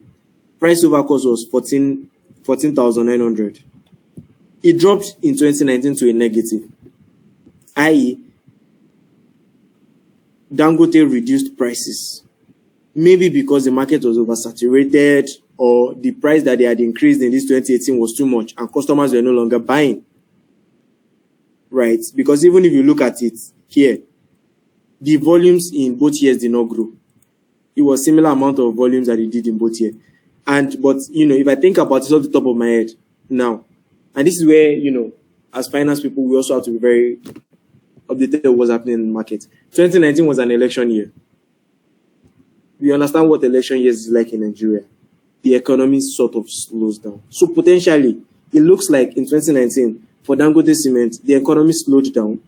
price over cost was 14,900. It dropped in 2019 to a negative, i.e., Dangote reduced prices. Maybe because the market was oversaturated, or the price that they had increased in this 2018 was too much and customers were no longer buying. Right? Because even if you look at it here, the volumes in both years did not grow. It was similar amount of volumes that it did in both years. But if I think about it off the top of my head now, and this is where, as finance people, we also have to be very updated on what's happening in the market. 2019 was an election year. We understand what election years is like in Nigeria. The economy sort of slows down. So potentially, it looks like in 2019, for Dangote Cement, the economy slowed down.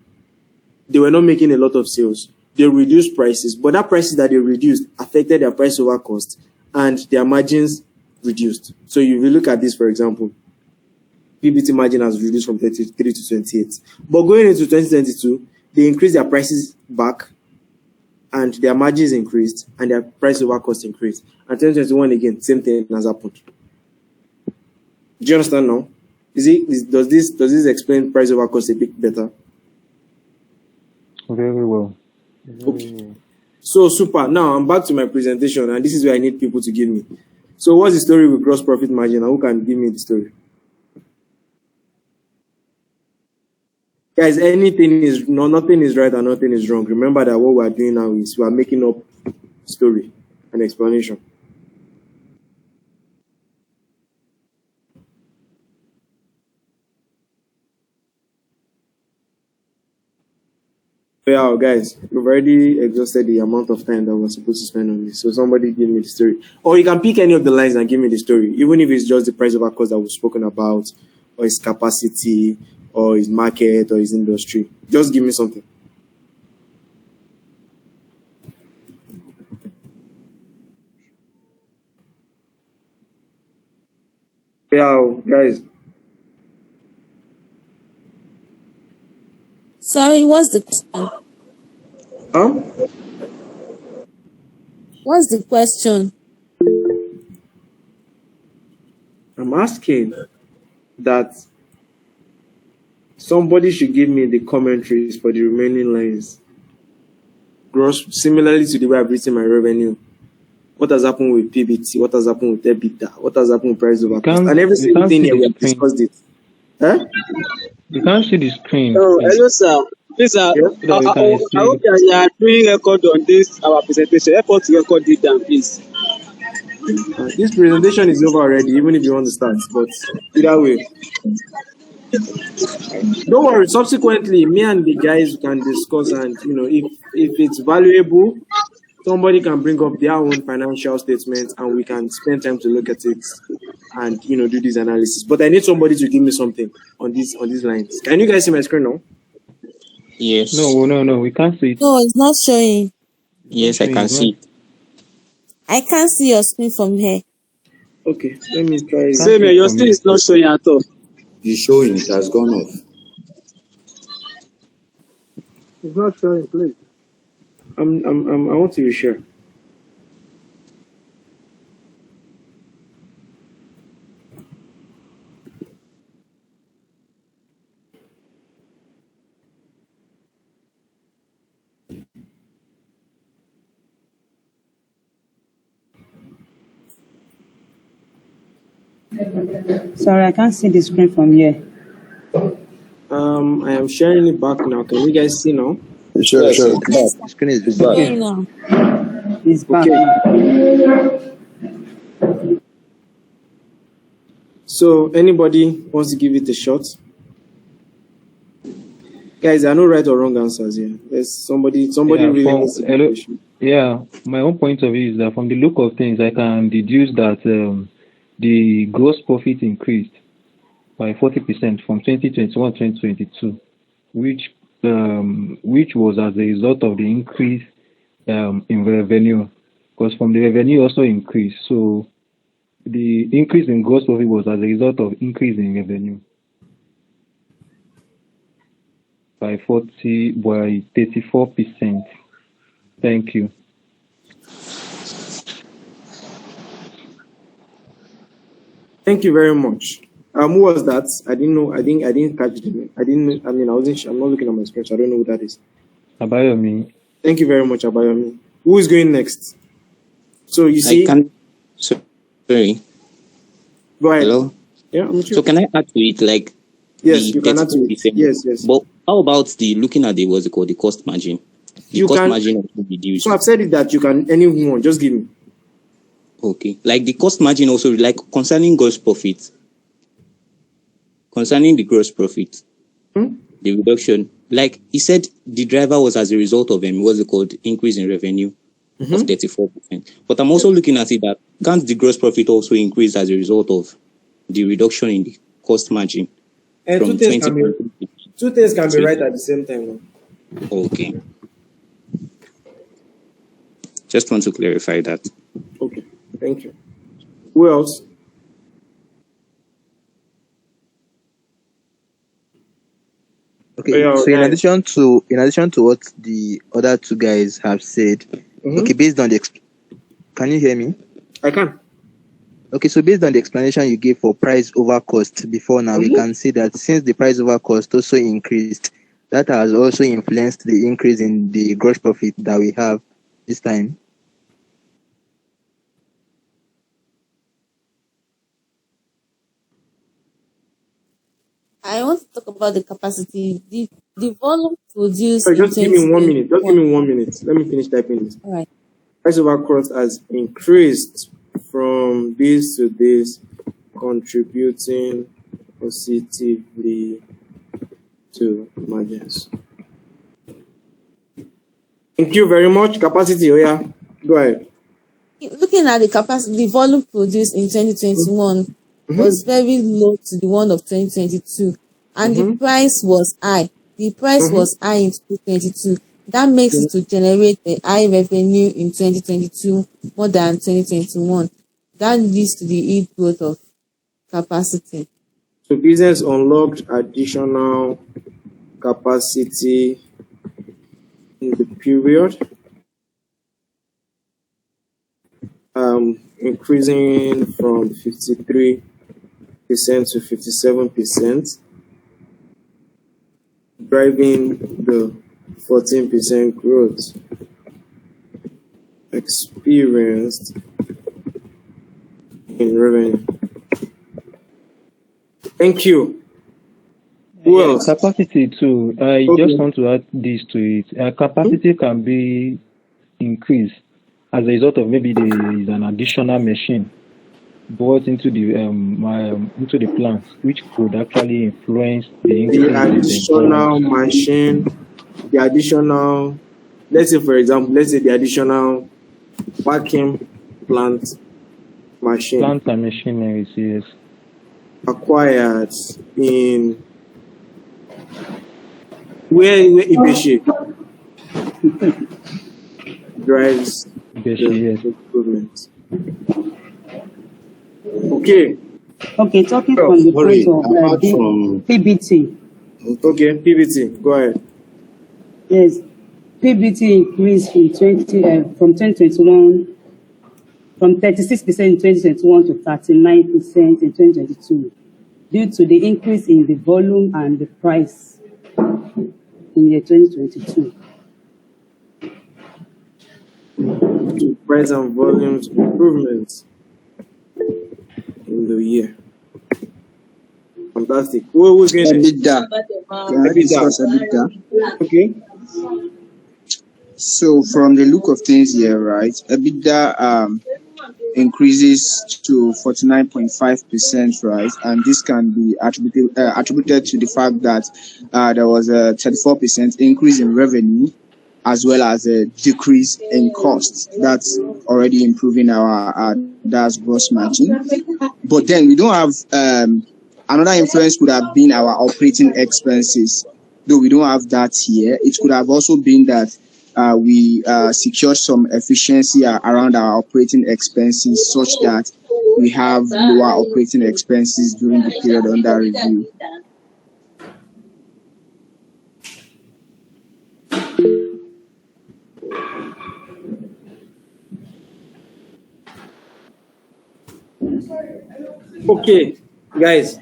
They were not making a lot of sales. They reduced prices, but that prices that they reduced affected their price over cost, and their margins reduced. So if you look at this, for example, PBT margin has reduced from 33 to 28. But going into 2022, they increased their prices back, and their margins increased, and their price over cost increased. And 2021 again, same thing has happened. Do you understand now? Does this explain price over cost a bit better? Very well. Okay. So super. Now I'm back to my presentation, and this is where I need people to give me. So what's the story with gross profit margin, and who can give me the story? Guys, nothing is right and nothing is wrong. Remember that what we are doing now is we are making up story and explanation. Yeah, guys, we've already exhausted the amount of time that we're supposed to spend on this. So somebody give me the story. Or you can pick any of the lines and give me the story, even if it's just the price of our cost that we've spoken about, or its capacity, or his market, or his industry. Just give me something. Yeah, guys. Sorry, what's the question? What's the question? I'm asking that somebody should give me the commentaries for the remaining lines. Gross, similarly to the way I've written my revenue. What has happened with PBT? What has happened with EBITDA? What has happened with price over cost? And every single thing here we have discussed it. You can't see the screen. Oh, hello, sir. Please, sir. Yeah, I hope that you are doing record on this, our presentation. Help us to record it down, please. This presentation is over already, even if you want to start. But either way, don't worry. Subsequently, me and the guys can discuss, and if it's valuable, somebody can bring up their own financial statements, and we can spend time to look at it and do this analysis. But I need somebody to give me something on these lines. Can you guys see my screen now? Yes. No, we can't see it. No, it's not showing. Yes, I can see it. I can't see your screen from here. Okay, let me try. Same here, your screen is not showing at all. It's showing, it has gone off. It's not showing, please. I want to reshare. Sorry, I can't see the screen from here. I am sharing it back now. Can you guys see now? Sure. Yes, The screen is it's back. showing now. It's back. So anybody wants to give it a shot? Guys, there are no right or wrong answers here. There's somebody really wants to give it a shot. Yeah, my own point of view is that from the look of things, I can deduce that the gross profit increased by 40% from 2021 to 2022, which was as a result of the increase in revenue, because from the revenue also increased. So the increase in gross profit was as a result of increase in revenue by 34%. Thank you. Thank you very much. Who was that? I didn't know. I didn't catch the name. I'm not looking at my screen, so I don't know who that is. Abayomi. Thank you very much, Abayomi. Who is going next? So you see. Sorry. Go ahead. Hello. Yeah, I'm sure. So can I add to it, like? Yes, you can add to it. Yes. But how about looking at the cost margin? The cost margin also reduced. So I've said it that you can anyone. Just give me. Okay. Like the cost margin also, like concerning gross profit. Concerning the gross profit, the reduction, like he said, the driver was as a result of increase in revenue of 34%. But I'm also looking at it that can't the gross profit also increase as a result of the reduction in the cost margin? And from two things can be right at the same time. Okay. Just want to clarify that. Okay, thank you. Who else? Okay, so in addition to what the other two guys have said, okay, based on the can you hear me? I can. Okay, so based on the explanation you gave for price over cost before now, we can see that since the price over cost also increased, that has also influenced the increase in the gross profit that we have this time. I want to talk about the capacity, the volume produced. Sorry, just give me 1 minute. Just give me 1 minute. Let me finish typing this. All right. Price over cost has increased from this to this, contributing positively to margins. Thank you very much. Capacity, Oya. Go ahead. Looking at the capacity, the volume produced in 2021 was very low to the one of 2022, and the price was high. The price was high in 2022. That makes it to generate a high revenue in 2022 more than 2021. That leads to the yield growth of capacity. So business unlocked additional capacity in the period, increasing from 53% to 57%, driving the 14% growth experienced in revenue. Thank you. Who else? Capacity too. I just want to add this to it. Capacity can be increased as a result of maybe there is an additional machine brought into the plant, which could actually influence the increase The additional machine, the additional, let's say for example, the additional vacuum plant machine. Plant and machinery, yes. Acquired in where Ibeshi drives yes. improvement. Okay. Okay, talking from the point of PBT. Okay, PBT, go ahead. Yes, PBT increased from 2021 from 36% in 2021 to 39% in 2022 due to the increase in the volume and the price in year 2022. Price and volumes improvements in the year. Fantastic. Who's going to EBITDA. Can I discuss EBITDA? Okay. So from the look of things here, right, EBITDA increases to 49.5%, right, and this can be attributed to the fact that there was a 34% increase in revenue as well as a decrease in costs. That's already improving our DAS gross margin. But then we don't have another influence could have been our operating expenses. Though we don't have that here, it could have also been that we secured some efficiency around our operating expenses such that we have lower operating expenses during the period under review. Okay, guys.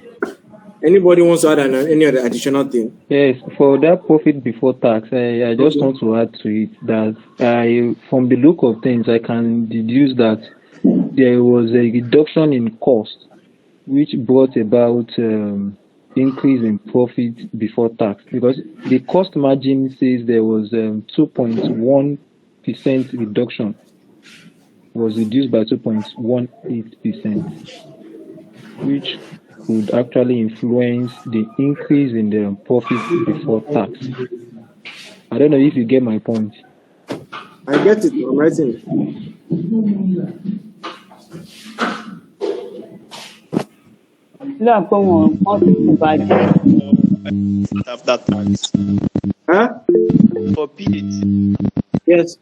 Anybody wants to add any other additional thing? Yes, for that profit before tax, I just want to add to it that from the look of things, I can deduce that there was a reduction in cost, which brought about increase in profit before tax, because the cost margin says there was 2.1% reduction, was reduced by 2.18%, which would actually influence the increase in the profit before tax. I don't know if you get my point. I get it. I'm writing it. After tax. Huh? For PAT. Yes.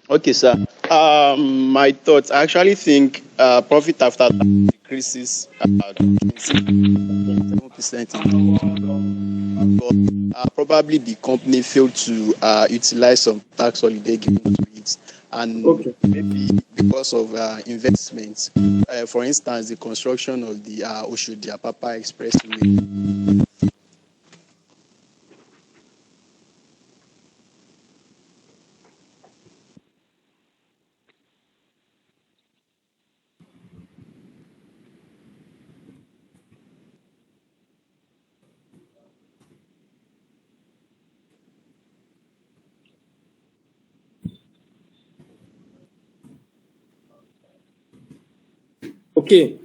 Okay, sir. My thoughts. I actually think profit after tax decreases 27%. Probably the company failed to utilize some tax holiday given to it, and maybe because of investments. For instance, the construction of the Oshodi-Apapa Expressway. Okay.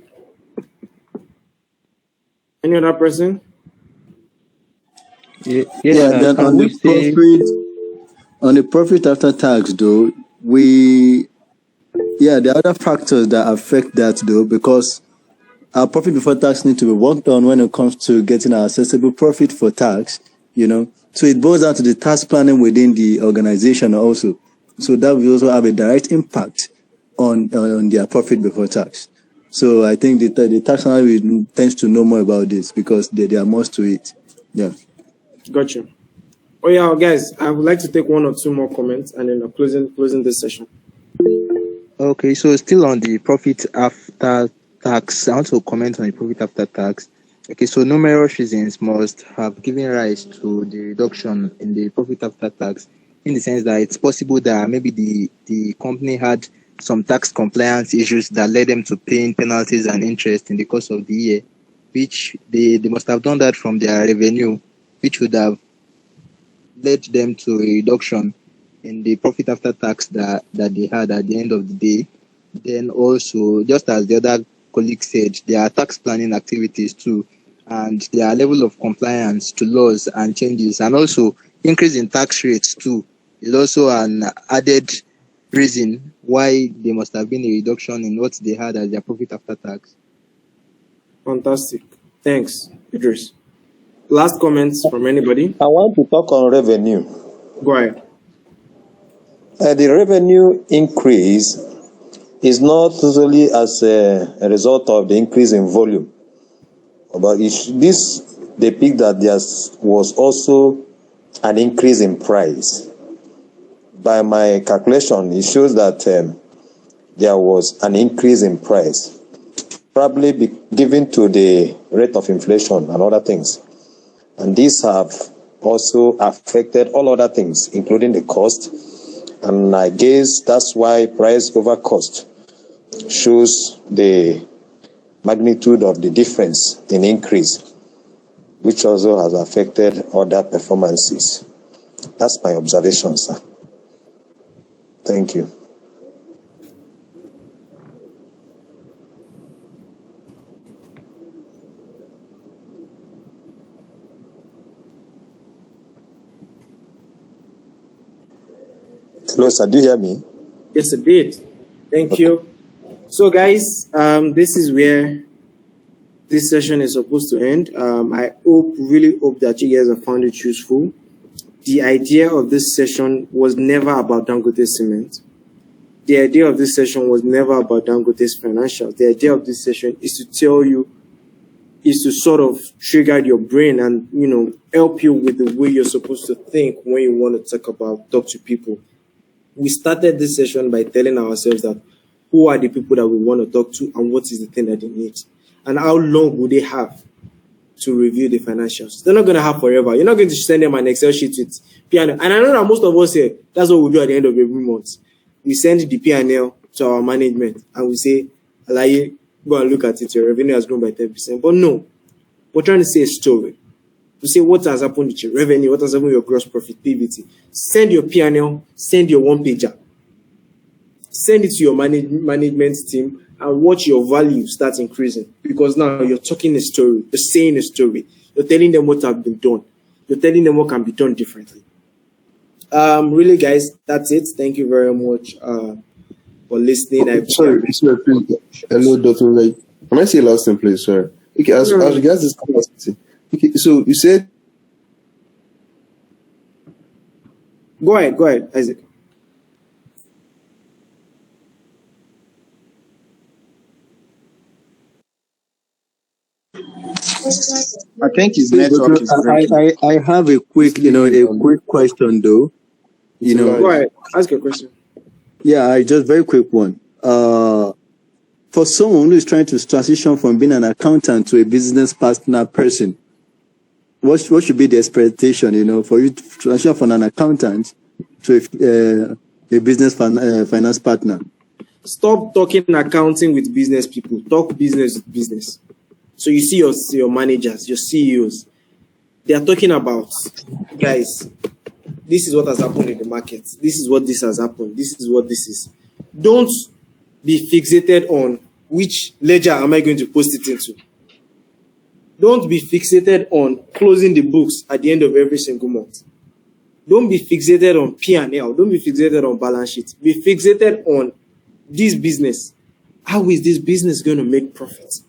Any other person? Then on the profit after tax, though, there are other factors that affect that, though, because our profit before tax need to be worked on when it comes to getting our accessible profit for tax, So it boils down to the tax planning within the organization also. So that will also have a direct impact on their profit before tax. So I think the tax analyst tends to know more about this because there are more to it. Yeah. Gotcha. Oh yeah, guys, I would like to take one or two more comments and then I'm closing this session. Okay, so still on the profit after tax, I want to comment on the profit after tax. Okay, so numerous reasons must have given rise to the reduction in the profit after tax, in the sense that it's possible that maybe the company had some tax compliance issues that led them to paying penalties and interest in the course of the year, which they must have done that from their revenue, which would have led them to a reduction in the profit after tax that they had at the end of the day. Then also, just as the other colleague said, there are tax planning activities too, and their level of compliance to laws and changes, and also increase in tax rates too, is also an added reason why there must have been a reduction in what they had as their profit after tax. Fantastic. Thanks, Idris. Last comments from anybody? I want to talk on revenue. Go ahead. The revenue increase is not totally as a result of the increase in volume, but this depicts that there was also an increase in price. By my calculation, it shows that there was an increase in price, probably given to the rate of inflation and other things. And these have also affected all other things, including the cost. And I guess that's why price over cost shows the magnitude of the difference in increase, which also has affected other performances. That's my observation, sir. Thank you. Hello, sir. Do you hear me? Yes, a bit. Thank you. So, guys, this is where this session is supposed to end. I really hope that you guys have found it useful. The idea of this session was never about Dangote Cement. The idea of this session was never about Dangote's financials. The idea of this session is to tell you, is to sort of trigger your brain and, help you with the way you're supposed to think when you want to talk to people. We started this session by telling ourselves that who are the people that we want to talk to and what is the thing that they need and how long will they have to review the financials. They're not going to have forever. You're not going to send them an Excel sheet with P&L. And I know that most of us here, that's what we do at the end of every month. We send the P&L to our management and we say, Alaye, go and look at it. Your revenue has grown by 10%. But no, we're trying to say a story. To say what has happened with your revenue, what has happened with your gross profit, PBT. Send your P&L, send your one-pager. Send it to your management team and watch your value start increasing. Because now you're talking a story. You're saying a story. You're telling them what has been done. You're telling them what can be done differently. Really, guys, that's it. Thank you very much for listening. Sorry, please. Hello, Dr. Ray. Can I say last thing, please, sir? Okay, as regards this capacity. Okay, so you said. Go ahead, Isaac. I think his network is breaking. I have a quick, a quick question though. Go ahead, ask your question. Yeah, just very quick one. For someone who is trying to transition from being an accountant to a business partner person, what should be the expectation, for you to transition from an accountant to a business finance partner? Stop talking accounting with business people. Talk business with business. So you see your managers, your CEOs, they are talking about, guys, this is what has happened in the market. This is what this has happened. This is what this is. Don't be fixated on which ledger am I going to post it into. Don't be fixated on closing the books at the end of every single month. Don't be fixated on P&L. Don't be fixated on balance sheet. Be fixated on this business. How is this business going to make profits?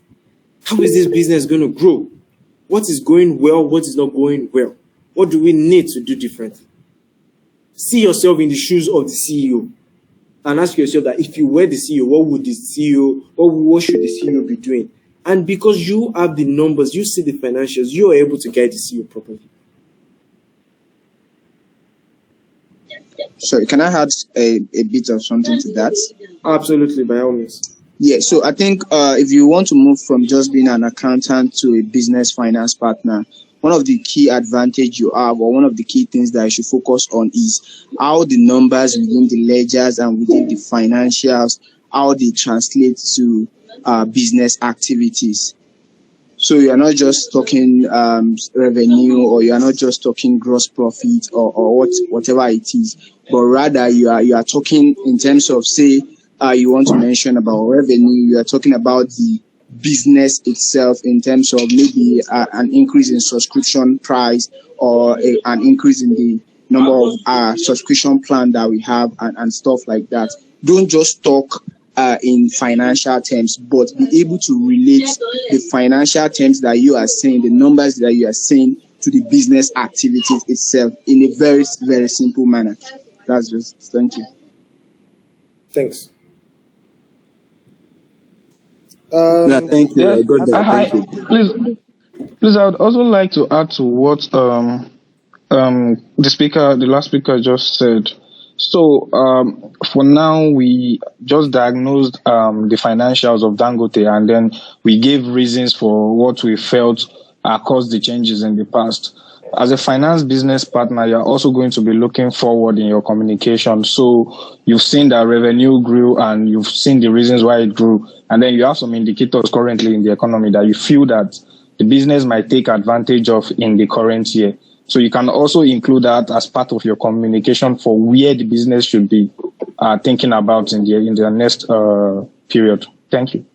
How is this business going to grow? What is going well? What is not going well? What do we need to do differently? See yourself in the shoes of the CEO and ask yourself that if you were the CEO, what should the CEO be doing? And because you have the numbers, you see the financials, you are able to guide the CEO properly. sorry, can I add a bit of something to that? Absolutely, by all means. Yeah, so I think if you want to move from just being an accountant to a business finance partner, one of the key advantage you have, or one of the key things that you should focus on, is how the numbers within the ledgers and within the financials, how they translate to business activities. So you are not just talking revenue, or you are not just talking gross profit, or whatever it is, but rather you are talking in terms of, say, you want to mention about revenue, you are talking about the business itself in terms of maybe an increase in subscription price, or an increase in the number of subscription plan that we have, and stuff like that. Don't just talk in financial terms, but be able to relate the financial terms that you are saying, the numbers that you are saying, to the business activities itself in a very, very simple manner. That's just, thank you. Thanks. Thank you. Yeah, I got that. Thank you. please, I would also like to add to what the last speaker just said. So for now, we just diagnosed the financials of Dangote, and then we gave reasons for what we felt caused the changes in the past. As a finance business partner, you're also going to be looking forward in your communication. So you've seen that revenue grew, and you've seen the reasons why it grew. And then you have some indicators currently in the economy that you feel that the business might take advantage of in the current year. So you can also include that as part of your communication for where the business should be thinking about in the next period. Thank you.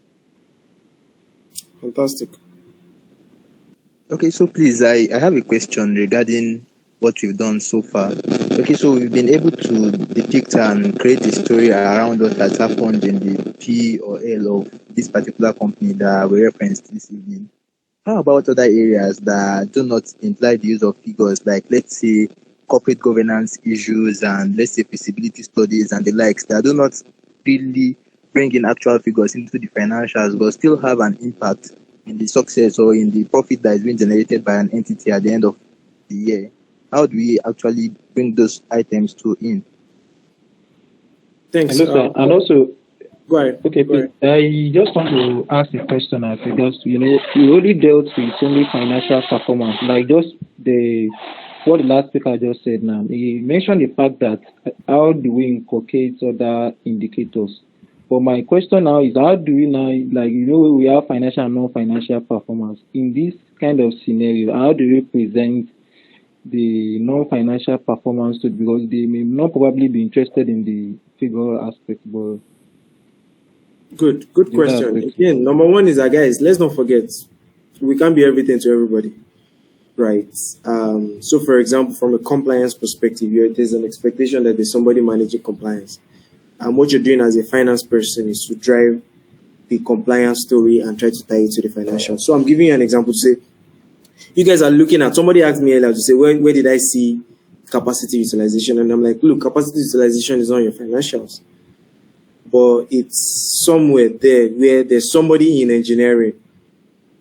Fantastic. Okay, so please, I have a question regarding what we've done so far. Okay, so we've been able to depict and create a story around what has happened in the P or L of this particular company that we referenced this evening. How about other areas that do not imply the use of figures, like, let's say, corporate governance issues, and let's say feasibility studies and the likes, that do not really bring in actual figures into the financials, but still have an impact in the success or in the profit that is being generated by an entity at the end of the year? How do we actually bring those items in? Thanks. Hello, sir. And also, go ahead. Okay, please. I just want to ask a question as regards to, we only dealt with only financial performance, like just what the last speaker just said now. He mentioned the fact that how do we inculcate other indicators? But my question now is, how do we now, we have financial and non-financial performance. In this kind of scenario, how do we present the non-financial performance to, because they may not probably be interested in the figure aspect, but Good question. Again, number one is that, guys, let's not forget, we can't be everything to everybody, right? So, for example, from a compliance perspective, there's an expectation that there's somebody managing compliance. And what you're doing as a finance person is to drive the compliance story and try to tie it to the financial. So I'm giving you an example to say, you guys are looking at, somebody asked me earlier to say, where did I see capacity utilization? And I'm like, look, capacity utilization is on your financials. But it's somewhere there where there's somebody in engineering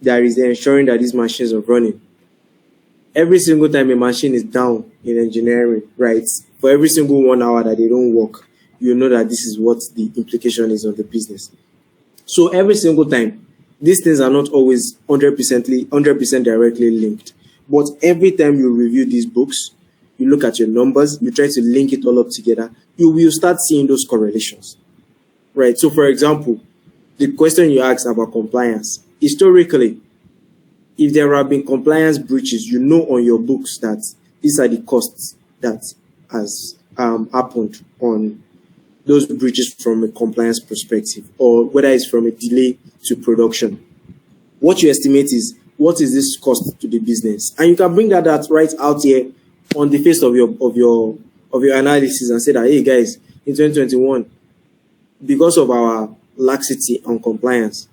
that is ensuring that these machines are running. Every single time a machine is down in engineering, right, for every single 1 hour that they don't work, you know that this is what the implication is on the business. So every single time, these things are not always 100% directly linked. But every time you review these books, you look at your numbers, you try to link it all up together, you will start seeing those correlations. Right. So, for example, the question you asked about compliance, historically, if there have been compliance breaches, you know on your books that these are the costs that has happened on those breaches from a compliance perspective, or whether it's from a delay to production. What you estimate is, what is this cost to the business? And you can bring that right out here on the face of your analysis and say that, hey guys, in 2021, because of our laxity on compliance,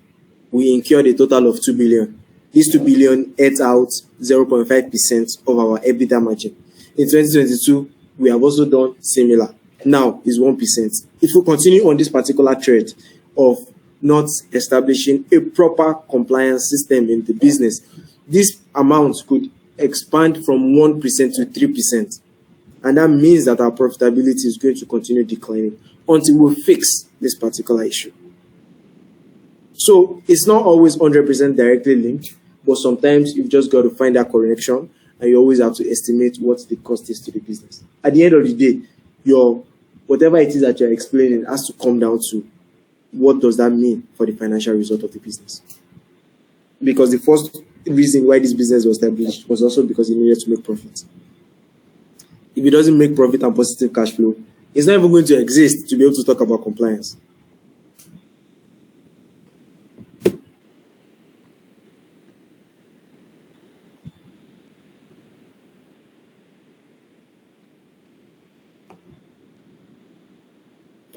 we incurred a total of 2 billion. These 2 billion ate out 0.5% of our EBITDA margin. In 2022, we have also done similar. Now is 1%. If we continue on this particular thread of not establishing a proper compliance system in the business, this amount could expand from 1% to 3%. And that means that our profitability is going to continue declining until we fix this particular issue. So it's not always 100% directly linked, but sometimes you've just got to find that correlation, and you always have to estimate what the cost is to the business. At the end of the day, whatever it is that you're explaining has to come down to what does that mean for the financial result of the business. Because the first reason why this business was established was also because it needed to make profit. If it doesn't make profit and positive cash flow, it's not even going to exist to be able to talk about compliance.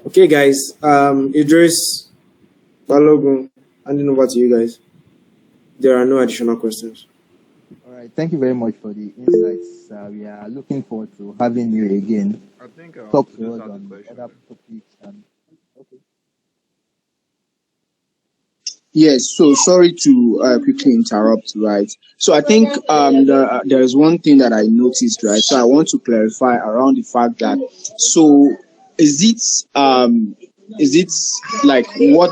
Okay, guys. Idris, Balogun, handing over to you guys. There are no additional questions. All right. Thank you very much for the insights. We are looking forward to having you again. I think Talk just to us ask a on question. other topics. Okay. Yes, so sorry to quickly interrupt, right? So I think there is one thing that I noticed, right? So I want to clarify around the fact that, so is it like what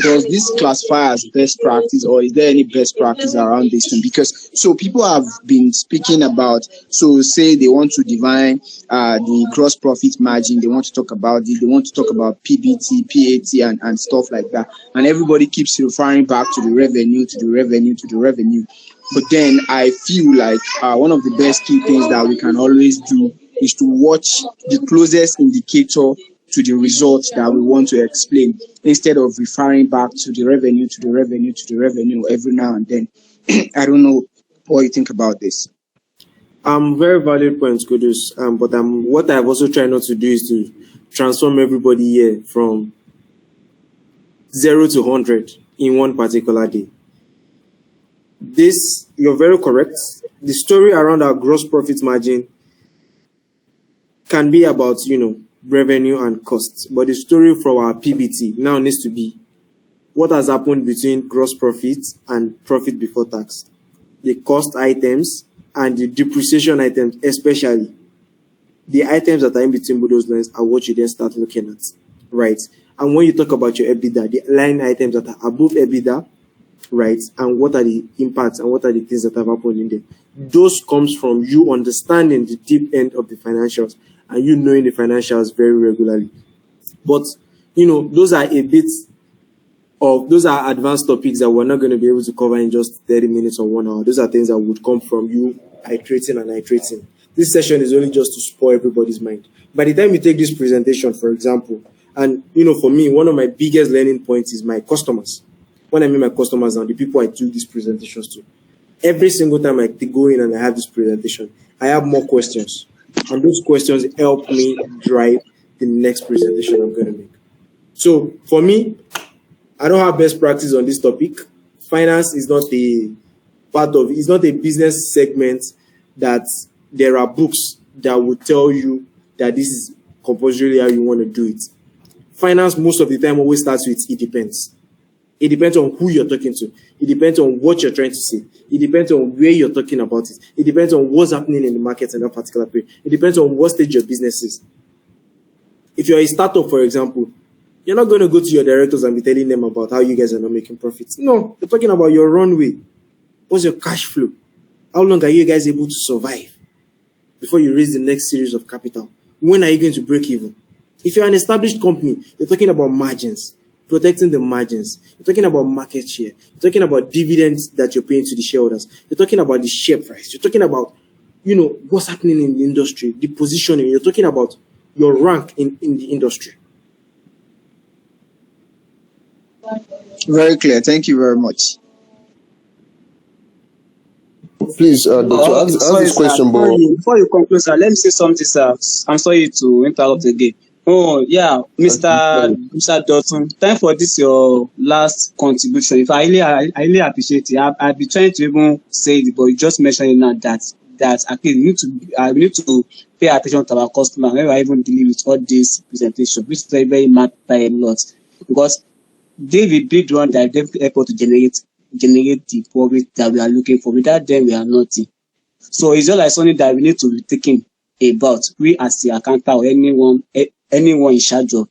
does this classify as best practice, or is there any best practice around this one? Because so people have been speaking about, so say they want to define the gross profit margin, they want to talk about it, they want to talk about PBT, PAT, and stuff like that, and everybody keeps referring back to the revenue, to the revenue, to the revenue. But then I feel like one of the best key things that we can always do is to watch the closest indicator to the results that we want to explain, instead of referring back to the revenue, to the revenue, to the revenue every now and then. I don't know what you think about this. Very valid points, Kudus. But what I've also tried not to do is to transform everybody here from 0 to 100 in one particular day. This, you're very correct. The story around our gross profit margin can be about, revenue and costs. But the story for our PBT now needs to be what has happened between gross profit and profit before tax. The cost items and the depreciation items, especially. The items that are in between both those lines are what you then start looking at, right? And when you talk about your EBITDA, the line items that are above EBITDA, right? And what are the impacts and what are the things that have happened in there? Those comes from you understanding the deep end of the financials and you knowing the financials very regularly. But, those are those are advanced topics that we're not going to be able to cover in just 30 minutes or 1 hour. Those are things that would come from you iterating and iterating. This session is only just to spoil everybody's mind. By the time you take this presentation, for example, and, for me, one of my biggest learning points is my customers. When I mean my customers now, the people I do these presentations to, every single time I go in and I have this presentation, I have more questions. And those questions help me drive the next presentation I'm going to make. So for me, I don't have best practice on this topic. Finance is not it's not a business segment that there are books that will tell you that this is compulsorily how you want to do it. Finance, most of the time, always starts with it depends. It depends on who you're talking to. It depends on what you're trying to say. It depends on where you're talking about it. It depends on what's happening in the market in that particular period. It depends on what stage your business is. If you're a startup, for example, you're not going to go to your directors and be telling them about how you guys are not making profits. No, you're talking about your runway. What's your cash flow? How long are you guys able to survive before you raise the next series of capital? When are you going to break even? If you're an established company, you're talking about margins, protecting the margins. You're talking about market share. You're talking about dividends that you're paying to the shareholders. You're talking about the share price. You're talking about, what's happening in the industry, the positioning. You're talking about your rank in the industry. Very clear. Thank you very much. Please, Doctor, ask this question, but before you conclude, sir, let me say something, sir. I'm sorry to interrupt again. Oh, yeah, Mr. Dotun, time for this, your last contribution. If I really appreciate it. I've been trying to even say it, but you just mentioned it now that okay, we need to pay attention to our customer when we're even dealing with all this presentation, which is very, very mad by a lot. Because David did one that they're able to generate the profit that we are looking for. Without them, we are nothing. So it's just like something that we need to be taking about, we as the accountant or anyone in charge of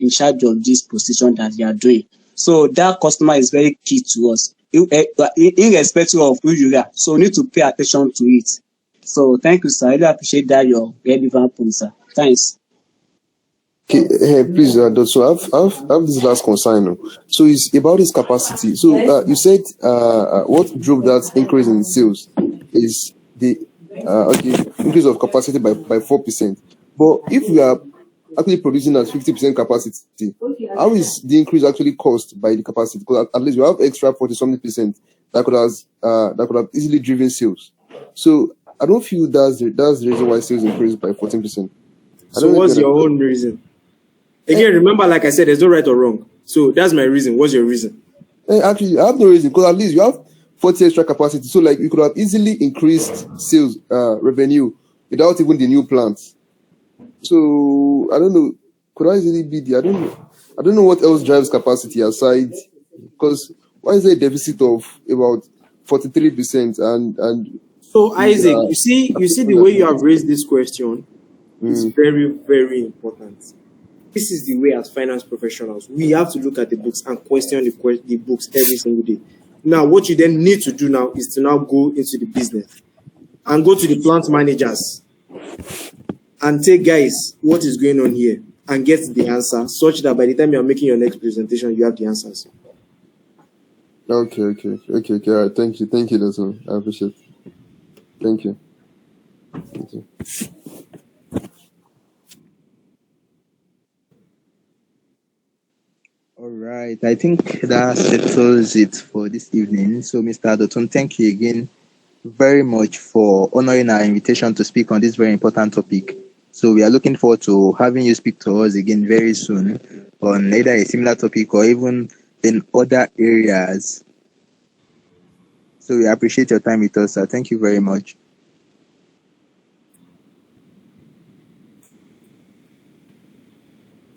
this position that they are doing. So that customer is very key to us, irrespective of who you are. So we need to pay attention to it. So thank you, sir. I really appreciate that your relevant point, sir. Thanks. Okay, please, Dot, so I've this last concern. No? So it's about his capacity. So you said what drove that increase in sales is the increase of capacity by 4%. But if we are actually producing at 50% capacity, how is the increase actually caused by the capacity? Because at least we have extra 40-something% that could have easily driven sales. So I don't feel that's the reason why sales increased by 14%. So what's your own reason? Again, remember, like I said, there's no right or wrong. So that's my reason. What's your reason? Actually, I have no reason, because at least you have 40 extra capacity. So like you could have easily increased sales revenue without even the new plants. So I don't know. Could I easily be the? I don't know what else drives capacity aside, because why is there a deficit of about 43% and so Isaac, you see the way you have raised this question is very, very important. This is the way as finance professionals, we have to look at the books and question the books every single day. Now, what you then need to do now is to now go into the business and go to the plant managers and say, guys, what is going on here? And get the answer such that by the time you are making your next presentation, you have the answers. Okay. All right. Thank you, Nelson. I appreciate it. Thank you. All right. I think that settles it for this evening. So, Mr. Adotun, thank you again very much for honoring our invitation to speak on this very important topic. So we are looking forward to having you speak to us again very soon on either a similar topic or even in other areas. So we appreciate your time with us, sir. Thank you very much.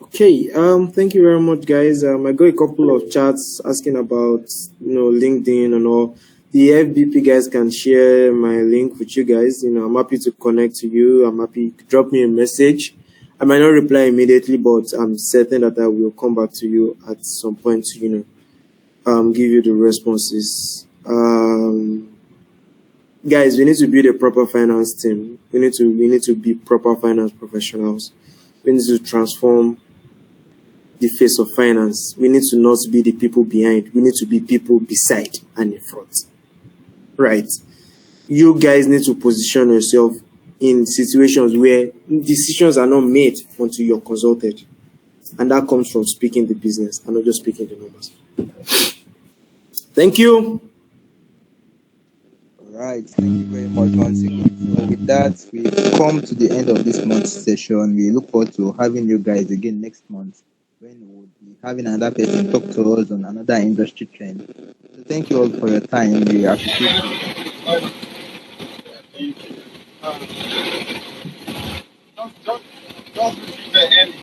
Okay, thank you very much, guys. I got a couple of chats asking about, LinkedIn and all. The FBP guys can share my link with you guys. I'm happy to connect to you. I'm happy to drop me a message. I might not reply immediately, but I'm certain that I will come back to you at some point to, give you the responses. Guys, we need to build a proper finance team. We need to be proper finance professionals. We need to transform the face of finance. We need to not be the people behind. We need to be people beside and in front. Right? You guys need to position yourself in situations where decisions are not made until you're consulted. And that comes from speaking the business and not just speaking the numbers. Thank you. All right. Thank you very much once again. So with that, we've come to the end of this month's session. We look forward to having you guys again next month, when we'll be having another person talk to us on another industry trend. So thank you all for your time. We appreciate it. Thank you.